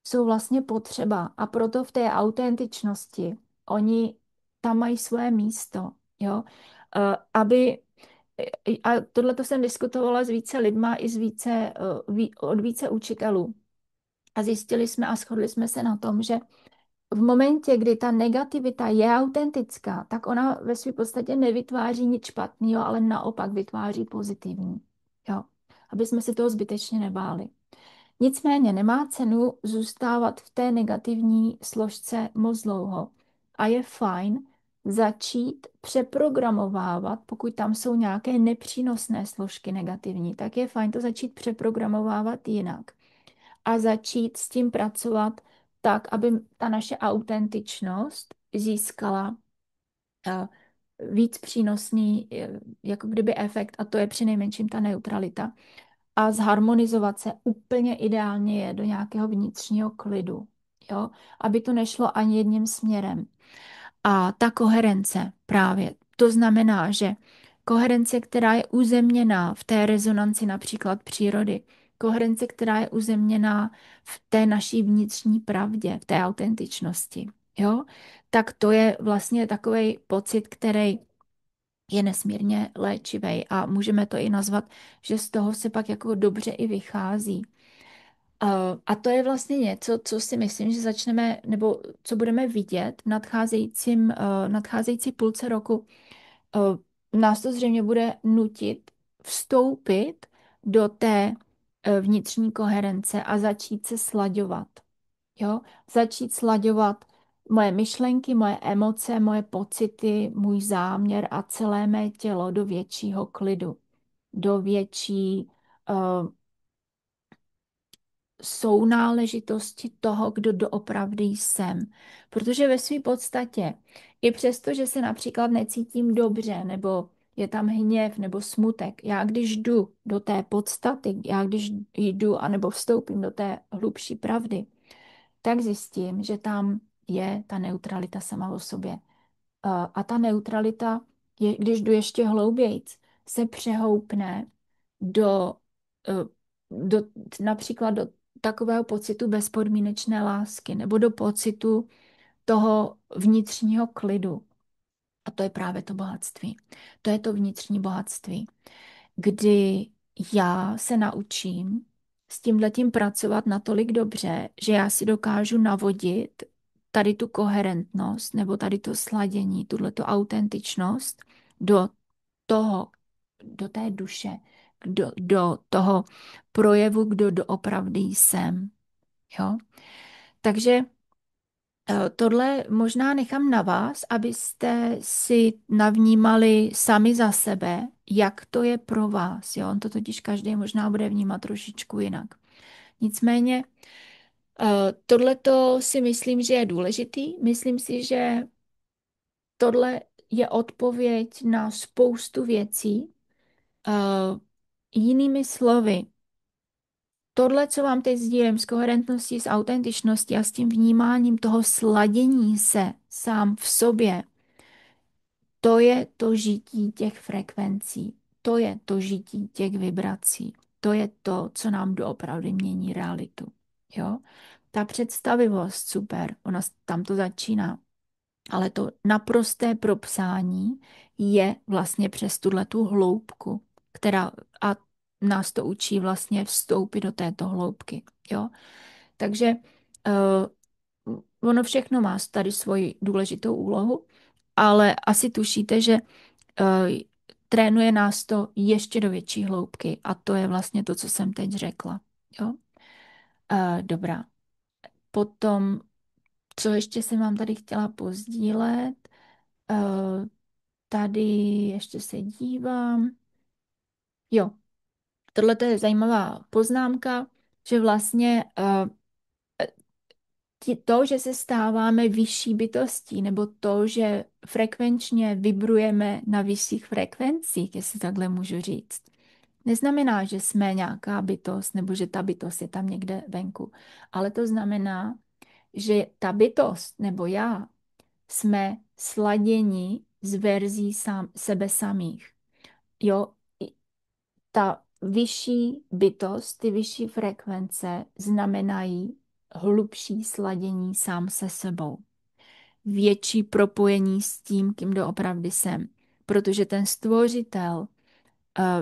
jsou vlastně potřeba a proto v té autentičnosti oni tam mají svoje místo, jo. Aby, a tohle jsem diskutovala s více lidma i od více učitelů. A zjistili jsme a shodli jsme se na tom, že v momentě, kdy ta negativita je autentická, tak ona ve své podstatě nevytváří nic špatného, ale naopak vytváří pozitivní. Jo. Aby jsme se toho zbytečně nebáli. Nicméně nemá cenu zůstávat v té negativní složce moc dlouho. A je fajn začít přeprogramovávat, pokud tam jsou nějaké nepřínosné složky negativní, tak je fajn to začít přeprogramovávat jinak. A začít s tím pracovat tak, aby ta naše autentičnost získala eh, víc přínosný, jako kdyby efekt, a to je přinejmenším ta neutralita a zharmonizovat se úplně ideálně je do nějakého vnitřního klidu, jo? Aby to nešlo ani jedním směrem. A ta koherence právě, to znamená, že koherence, která je uzemněná v té rezonanci například přírody, koherence, která je uzemněná v té naší vnitřní pravdě, v té autentičnosti, jo? Tak to je vlastně takový pocit, který je nesmírně léčivý a můžeme to i nazvat, že z toho se pak jako dobře i vychází. A to je vlastně něco, co si myslím, že začneme, nebo co budeme vidět v nadcházející půlce roku. Nás to zřejmě bude nutit vstoupit do té vnitřní koherence a začít se slaďovat. Jo? Začít slaďovat moje myšlenky, moje emoce, moje pocity, můj záměr a celé mé tělo do většího klidu, do větší sounáležitosti toho, kdo doopravdy jsem. Protože ve své podstatě, i přesto, že se například necítím dobře, nebo je tam hněv nebo smutek, já když jdu do té podstaty, já když jdu anebo vstoupím do té hlubší pravdy, tak zjistím, že tam je ta neutralita sama o sobě. A ta neutralita, když jdu ještě hloubějc, se přehoupne do, eh, do například do takového pocitu bezpodmínečné lásky nebo do pocitu toho vnitřního klidu. A to je právě to bohatství. To je to vnitřní bohatství, kdy já se naučím s tímhletím pracovat natolik dobře, že já si dokážu navodit tady tu koherentnost nebo tady to sladění, tuhletu autentičnost do toho, do té duše, do toho projevu, kdo doopravdy jsem. Jo? Takže tohle možná nechám na vás, abyste si navnímali sami za sebe, jak to je pro vás. Jo? On to totiž každý možná bude vnímat trošičku jinak. Nicméně, tohleto si myslím, že je důležitý. Myslím si, že tohle je odpověď na spoustu věcí. Jinými slovy, tohle, co vám teď sdílím s koherentností, s autentičností a s tím vnímáním toho sladění se sám v sobě, to je to žití těch frekvencí, to je to žití těch vibrací, to je to, co nám doopravdy mění realitu. Jo? Ta představivost, super, ona tam to začíná. Ale to naprosté propsání je vlastně přes tu hloubku, která a nás to učí vlastně vstoupit do této hloubky. Jo? Takže ono všechno má tady svoji důležitou úlohu, ale asi tušíte, že trénuje nás to ještě do větší hloubky a to je vlastně to, co jsem teď řekla. Jo? Dobrá. Potom, co ještě jsem vám tady chtěla pozdílet, eh, tady ještě se dívám. Jo, tohle je zajímavá poznámka, že vlastně to, že se stáváme vyšší bytostí, nebo to, že frekvenčně vibrujeme na vyšších frekvencích, jestli takhle můžu říct, neznamená, že jsme nějaká bytost, nebo že ta bytost je tam někde venku. Ale to znamená, že ta bytost, nebo já, jsme sladěni s verzí sebe samých. Jo, ta vyšší bytost, ty vyšší frekvence znamenají hlubší sladění sám se sebou. Větší propojení s tím, kým doopravdy jsem. Protože ten stvořitel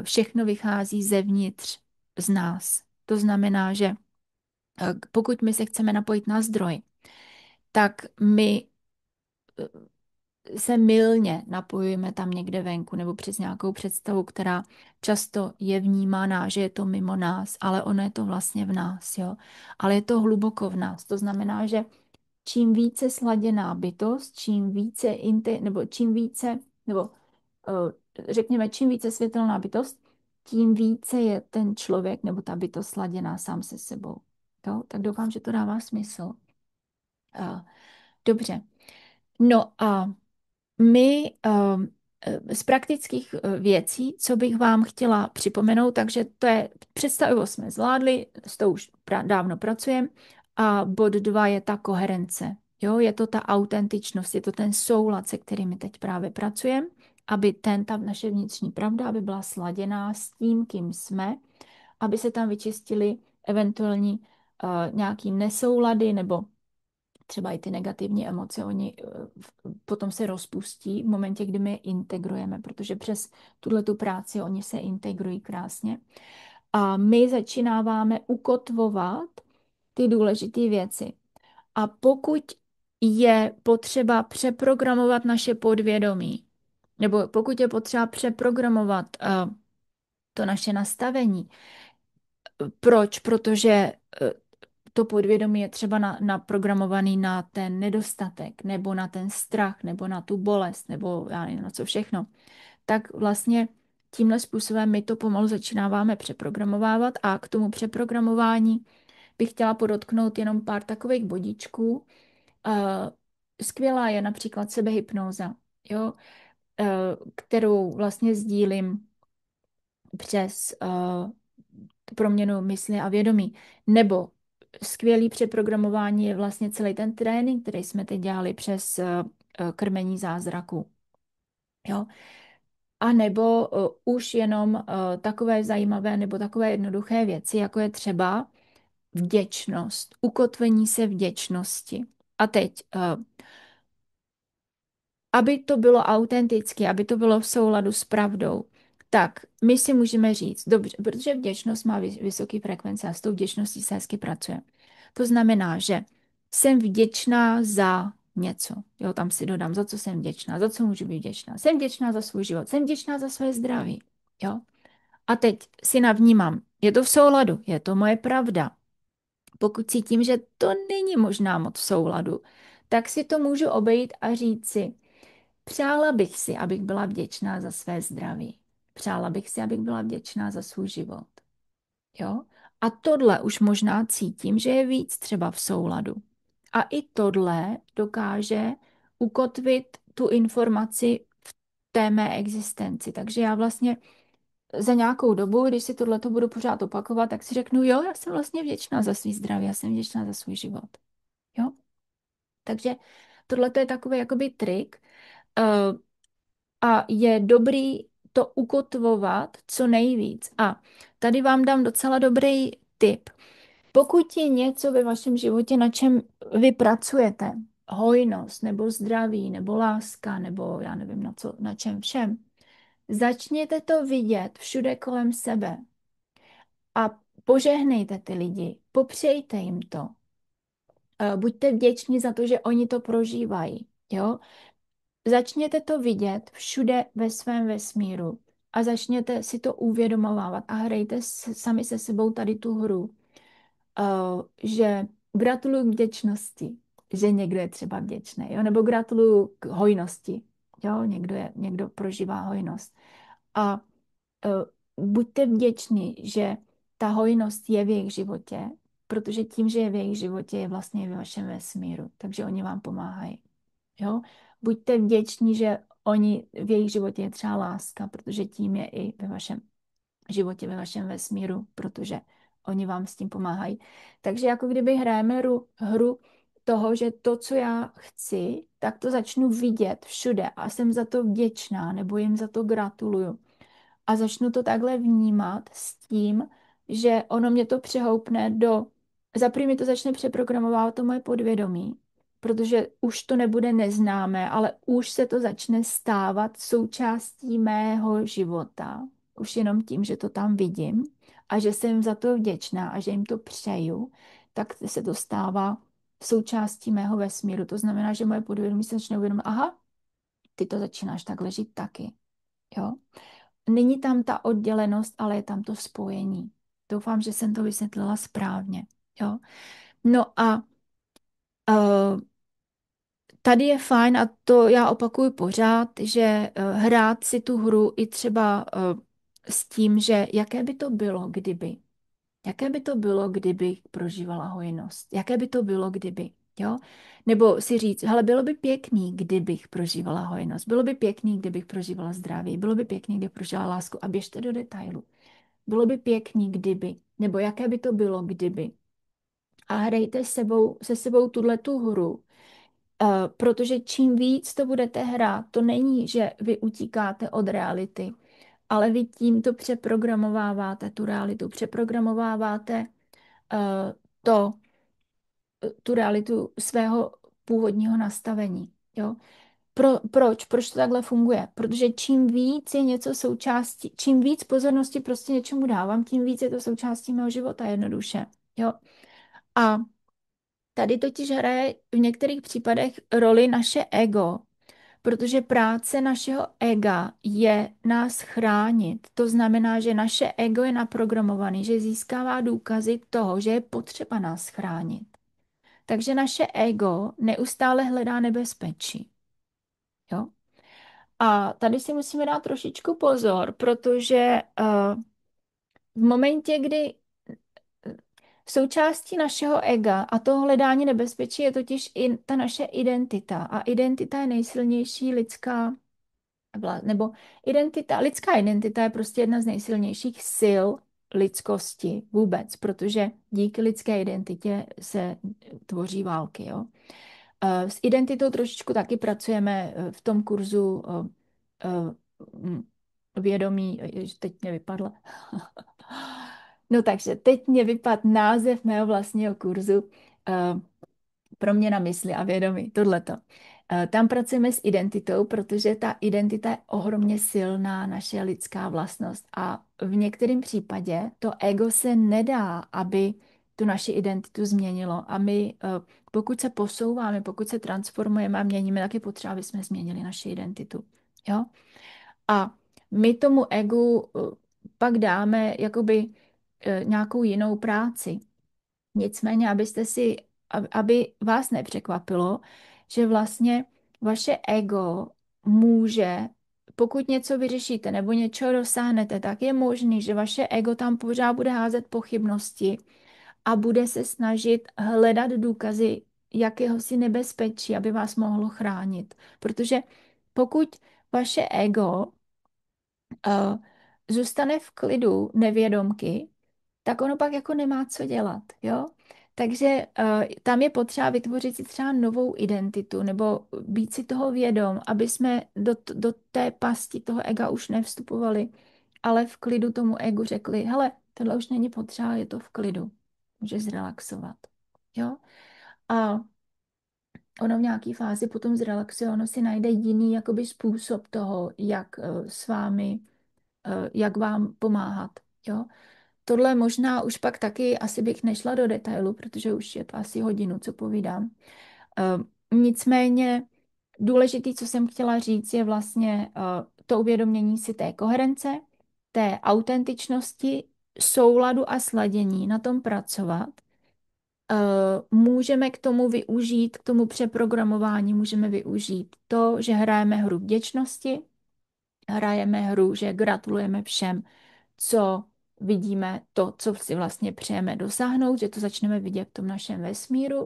všechno vychází zevnitř z nás. To znamená, že Pokud my se chceme napojit na zdroj, tak my se mylně napojujeme tam někde venku nebo přes nějakou představu, která často je vnímána, že je to mimo nás, ale ono je to vlastně v nás, jo. Ale je to hluboko v nás. To znamená, že čím sladěná bytost, nebo řekněme, čím více světelná bytost, tím více je ten člověk nebo ta bytost sladěná sám se sebou. Jo? Tak doufám, že to dává smysl. Dobře. No a my z praktických věcí, co bych vám chtěla připomenout, takže to je, představivost jsme zvládli, s tou už dávno pracujeme, a bod 2 je ta koherence. Jo, je to ta autentičnost, je to ten soulad, se kterými teď právě pracujeme, aby ta naše vnitřní pravda, aby byla sladěná s tím, kým jsme, aby se tam vyčistily eventuální nějaký nesoulady nebo třeba i ty negativní emoce, oni potom se rozpustí v momentě, kdy my je integrujeme, protože přes tu práci oni se integrují krásně. A my začínáváme ukotvovat ty důležité věci. A pokud je potřeba přeprogramovat naše podvědomí, nebo pokud je potřeba přeprogramovat to naše nastavení, proč? Protože to podvědomí je třeba naprogramovaný na ten nedostatek, nebo na ten strach, nebo na tu bolest, nebo já nevím na co všechno, tak vlastně tímhle způsobem my to pomalu začínáváme přeprogramovávat a k tomu přeprogramování bych chtěla podotknout jenom pár takových bodíčků. Skvělá je například sebehypnóza, jo, kterou vlastně sdílím přes tu proměnu mysli a vědomí. Nebo skvělý přeprogramování je vlastně celý ten trénink, který jsme teď dělali přes krmení zázraku. Jo? A nebo už jenom takové zajímavé nebo takové jednoduché věci, jako je třeba vděčnost, ukotvení se vděčnosti. A teď aby to bylo autentické, aby to bylo v souladu s pravdou, tak my si můžeme říct, dobře, protože vděčnost má vysoké frekvence a s tou vděčností se hezky pracuje. To znamená, že jsem vděčná za něco. Jo, tam si dodám, za co jsem vděčná, za co můžu být vděčná. Jsem vděčná za svůj život, jsem vděčná za své zdraví. Jo? A teď si navnímám, je to v souladu, je to moje pravda. Pokud cítím, že to není možná moc v souladu, tak si to můžu obejít a říct si, přála bych si, abych byla vděčná za své zdraví. Přála bych si, abych byla vděčná za svůj život. Jo? A tohle už možná cítím, že je víc třeba v souladu. A i tohle dokáže ukotvit tu informaci v té mé existenci. Takže já vlastně za nějakou dobu, když si tohleto budu pořád opakovat, tak si řeknu, jo, já jsem vlastně vděčná za svý zdraví, já jsem vděčná za svůj život. Jo? Takže tohle je takový jakoby trik, a je dobrý to ukotvovat co nejvíc. A tady vám dám docela dobrý tip. Pokud je něco ve vašem životě, na čem vy pracujete, hojnost, nebo zdraví, nebo láska, nebo já nevím na čem všem, začněte to vidět všude kolem sebe a požehnejte ty lidi, popřejte jim to. Buďte vděční za to, že oni to prožívají. Jo? Začněte to vidět všude ve svém vesmíru a začněte si to uvědomovávat a hrajte sami se sebou tady tu hru, že gratuluju k vděčnosti, že někdo je třeba vděčný, jo? Nebo gratuluju k hojnosti, jo? Někdo prožívá hojnost. A buďte vděční, že ta hojnost je v jejich životě, protože tím, že je v jejich životě, je vlastně ve vašem vesmíru, takže oni vám pomáhají. Jo? Buďte vděční, že oni v jejich životě je třeba láska, protože tím je i ve vašem životě, ve vašem vesmíru, protože oni vám s tím pomáhají. Takže jako kdyby hrajeme hru toho, že to, co já chci, tak to začnu vidět všude a jsem za to vděčná nebo jim za to gratuluju. A začnu to takhle vnímat s tím, že ono mě to přehoupne za první to začne přeprogramovat to moje podvědomí, protože už to nebude neznámé, ale už se to začne stávat součástí mého života. Už jenom tím, že to tam vidím a že jsem za to vděčná a že jim to přeju, tak se to stává součástí mého vesmíru. To znamená, že moje podvědomí se začne uvědomit, aha, ty to začínáš takhle žít taky. Jo? Není tam ta oddělenost, ale je tam to spojení. Doufám, že jsem to vysvětlila správně. Jo? No a tady je fajn, a to já opakuju pořád, že hrát si tu hru i třeba s tím, že jaké by to bylo, kdyby. Jaké by to bylo, kdybych prožívala hojnost? Jaké by to bylo, kdyby? Jo? Nebo si říct, hele, bylo by pěkný, kdybych prožívala hojnost. Bylo by pěkný, kdybych prožívala zdraví. Bylo by pěkný, kdybych prožívala lásku. A běžte do detailu. Bylo by pěkný, kdyby. Nebo jaké by to bylo, kdyby. A hrajte se sebou tu hru. Protože čím víc to budete hrát, to není, že vy utíkáte od reality, ale vy tímto přeprogramováváte tu realitu, přeprogramováváte eh, to, tu realitu svého původního nastavení. Jo? Proč? Proč to takhle funguje? Protože čím víc je něco součástí, čím víc pozornosti prostě něčemu dávám, tím víc je to součástí mého života jednoduše. Jo? A tady totiž hraje v některých případech roli naše ego, protože práce našeho ega je nás chránit. To znamená, že naše ego je naprogramovaný, že získává důkazy toho, že je potřeba nás chránit. Takže naše ego neustále hledá nebezpečí. Jo? A tady si musíme dát trošičku pozor, protože v momentě, kdy součástí našeho ega a toho hledání nebezpečí je totiž i ta naše identita. A identita je nejsilnější lidská nebo lidská identita je prostě jedna z nejsilnějších sil lidskosti vůbec, protože díky lidské identitě se tvoří války. Jo? S identitou trošičku taky pracujeme v tom kurzu mm, vědomí, teď mě vypadla. No takže teď mě vypadl název mého vlastního kurzu Proměna mysli a vědomí, tohleto. Tam pracujeme s identitou, protože ta identita je ohromně silná, naše lidská vlastnost. A v některém případě to ego se nedá, aby tu naši identitu změnilo. A my, pokud se posouváme, pokud se transformujeme a měníme, tak je potřeba, aby jsme změnili naši identitu. Jo? A my tomu egu pak dáme jakoby nějakou jinou práci. Nicméně, aby vás nepřekvapilo, že vlastně vaše ego může, pokud něco vyřešíte nebo něčeho dosáhnete, tak je možný, že vaše ego tam pořád bude házet pochybnosti a bude se snažit hledat důkazy jakéhosi nebezpečí, aby vás mohlo chránit. Protože pokud vaše ego uh, zůstane v klidu nevědomky, tak ono pak jako nemá co dělat, jo? Takže tam je potřeba vytvořit si třeba novou identitu nebo být si toho vědom, aby jsme do té pasti toho ega už nevstupovali, ale v klidu tomu egu řekli, hele, tohle už není potřeba, je to v klidu, můžeš zrelaxovat, jo? A ono v nějaké fázi potom zrelaxuje, ono si najde jiný jakoby způsob toho, jak s vámi, jak vám pomáhat, jo? Tohle možná už pak taky asi bych nešla do detailu, protože už je to asi hodinu, co povídám. Nicméně důležitý, co jsem chtěla říct, je vlastně to uvědomění si té koherence, té autentičnosti, souladu a sladění, na tom pracovat. Můžeme k tomu využít, k tomu přeprogramování můžeme využít to, že hrajeme hru vděčnosti, hrajeme hru, že gratulujeme všem, co vidíme, to, co si vlastně přejeme dosáhnout, že to začneme vidět v tom našem vesmíru.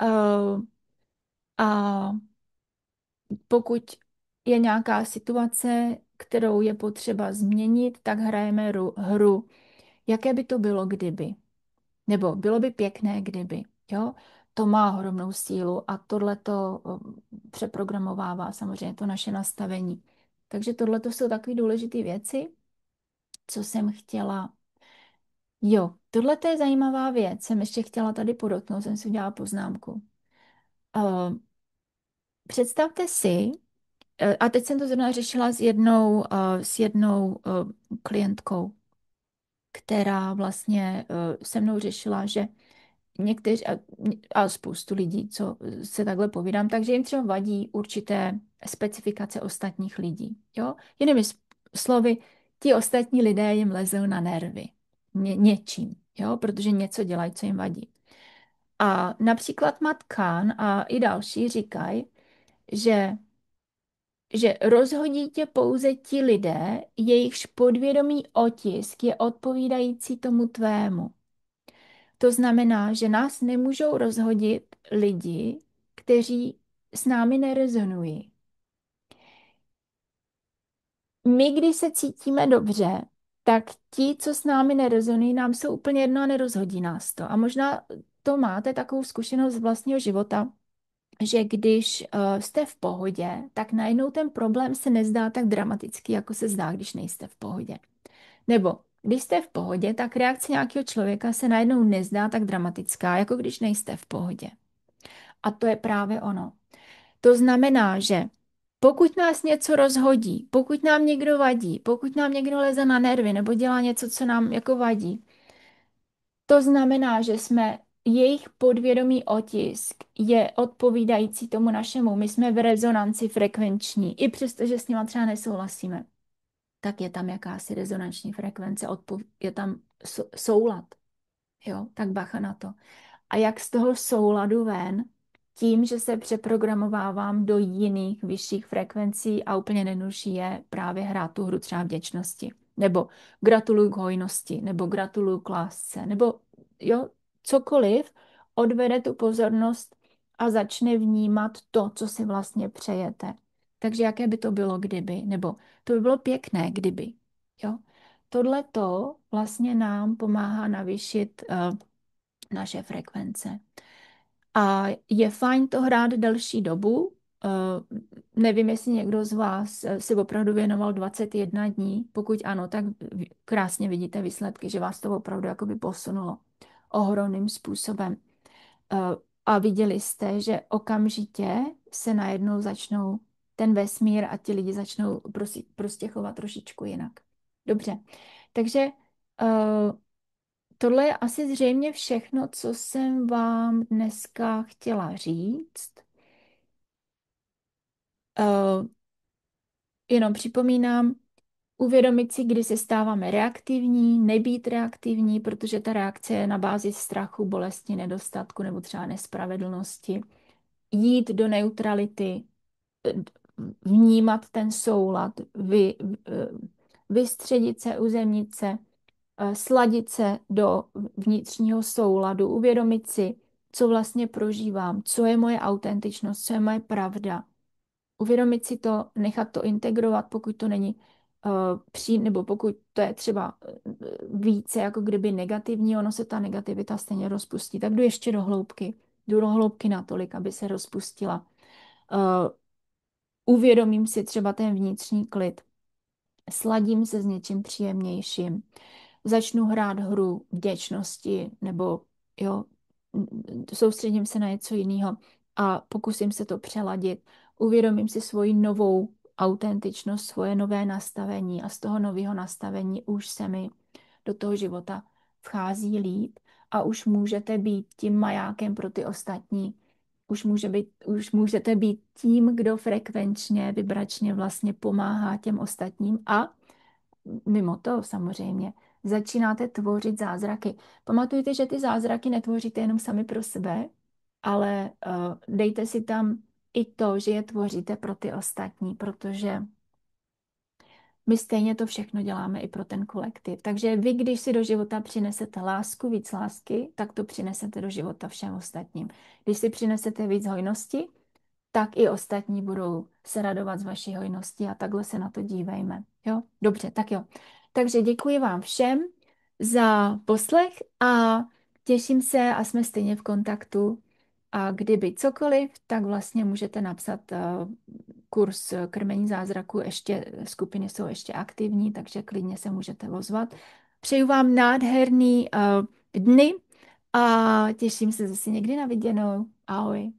Uh, A pokud je nějaká situace, kterou je potřeba změnit, tak hrajeme hru, jaké by to bylo, kdyby. Nebo bylo by pěkné, kdyby. Jo? To má ohromnou sílu a tohle to přeprogramovává samozřejmě to naše nastavení. Takže tohle to jsou takové důležité věci, co jsem chtěla. Jo, tohle je zajímavá věc. Jsem ještě chtěla tady podotknout, jsem si udělala poznámku. Představte si, a teď jsem to zrovna řešila s jednou klientkou, která vlastně se mnou řešila, že někteří, a spoustu lidí, co se takhle povídám, takže jim třeba vadí určité specifikace ostatních lidí. Jo? Jinými slovy, ti ostatní lidé jim lezou na nervy něčím, jo? Protože něco dělají, co jim vadí. A například Matt Kahn a i další říkají, že rozhodí tě pouze ti lidé, jejichž podvědomý otisk je odpovídající tomu tvému. To znamená, že nás nemůžou rozhodit lidi, kteří s námi nerezonují. My, když se cítíme dobře, tak ti, co s námi nerezonují, nám jsou úplně jedno a nerozhodí nás to. A možná to máte takovou zkušenost z vlastního života, že když jste v pohodě, tak najednou ten problém se nezdá tak dramatický, jako se zdá, když nejste v pohodě. Nebo když jste v pohodě, tak reakce nějakého člověka se najednou nezdá tak dramatická, jako když nejste v pohodě. A to je právě ono. To znamená, že pokud nás něco rozhodí, pokud nám někdo vadí, pokud nám někdo leze na nervy nebo dělá něco, co nám jako vadí, to znamená, že jsme jejich podvědomý otisk je odpovídající tomu našemu. My jsme v rezonanci frekvenční, i přesto, že s nima třeba nesouhlasíme. Tak je tam jakási rezonanční frekvence, je tam soulad. Jo, tak bacha na to. A jak z toho souladu ven, tím, že se přeprogramovávám do jiných vyšších frekvencí a úplně nejjednodušší je právě hrát tu hru třeba vděčnosti. Nebo gratuluju k hojnosti, nebo gratuluju k lásce, nebo jo, cokoliv odvede tu pozornost a začne vnímat to, co si vlastně přejete. Takže jaké by to bylo, kdyby, nebo to by bylo pěkné, kdyby. Jo? Tohle to vlastně nám pomáhá navýšit naše frekvence. A je fajn to hrát delší dobu. Nevím, jestli někdo z vás si opravdu věnoval 21 dní. Pokud ano, tak krásně vidíte výsledky, že vás to opravdu jakoby posunulo ohromným způsobem. A viděli jste, že okamžitě se najednou začnou ten vesmír a ti lidi začnou prostě chovat trošičku jinak. Dobře, takže tohle je asi zřejmě všechno, co jsem vám dneska chtěla říct. Jenom připomínám, uvědomit si, kdy se stáváme reaktivní, nebýt reaktivní, protože ta reakce je na bázi strachu, bolesti, nedostatku nebo třeba nespravedlnosti. Jít do neutrality, vnímat ten soulad, vystředit se, uzemnit se, sladit se do vnitřního souladu, uvědomit si, co vlastně prožívám, co je moje autentičnost, co je moje pravda. Uvědomit si to, nechat to integrovat, pokud to není nebo pokud to je třeba více jako kdyby negativní, ono se ta negativita stejně rozpustí. Tak jdu ještě do hloubky. Jdu do hloubky natolik, aby se rozpustila. Uvědomím si třeba ten vnitřní klid. Sladím se s něčím příjemnějším. Začnu hrát hru vděčnosti nebo jo, soustředím se na něco jiného a pokusím se to přeladit. Uvědomím si svoji novou autentičnost, svoje nové nastavení a z toho nového nastavení už se mi do toho života vchází líp a už můžete být tím majákem pro ty ostatní. Už můžete být tím, kdo frekvenčně, vibračně vlastně pomáhá těm ostatním a mimo to samozřejmě začínáte tvořit zázraky. Pamatujte, že ty zázraky netvoříte jenom sami pro sebe, ale dejte si tam i to, že je tvoříte pro ty ostatní, protože my stejně to všechno děláme i pro ten kolektiv. Takže vy, když si do života přinesete lásku, víc lásky, tak to přinesete do života všem ostatním. Když si přinesete víc hojnosti, tak i ostatní budou se radovat z vaší hojnosti a takhle se na to dívejme. Jo? Dobře, tak jo. Takže děkuji vám všem za poslech a těším se a jsme stejně v kontaktu. A kdyby cokoliv, tak vlastně můžete napsat kurz krmení zázraku. Ještě skupiny jsou ještě aktivní, takže klidně se můžete ozvat. Přeju vám nádherný dny a těším se zase někdy na viděnou. Ahoj.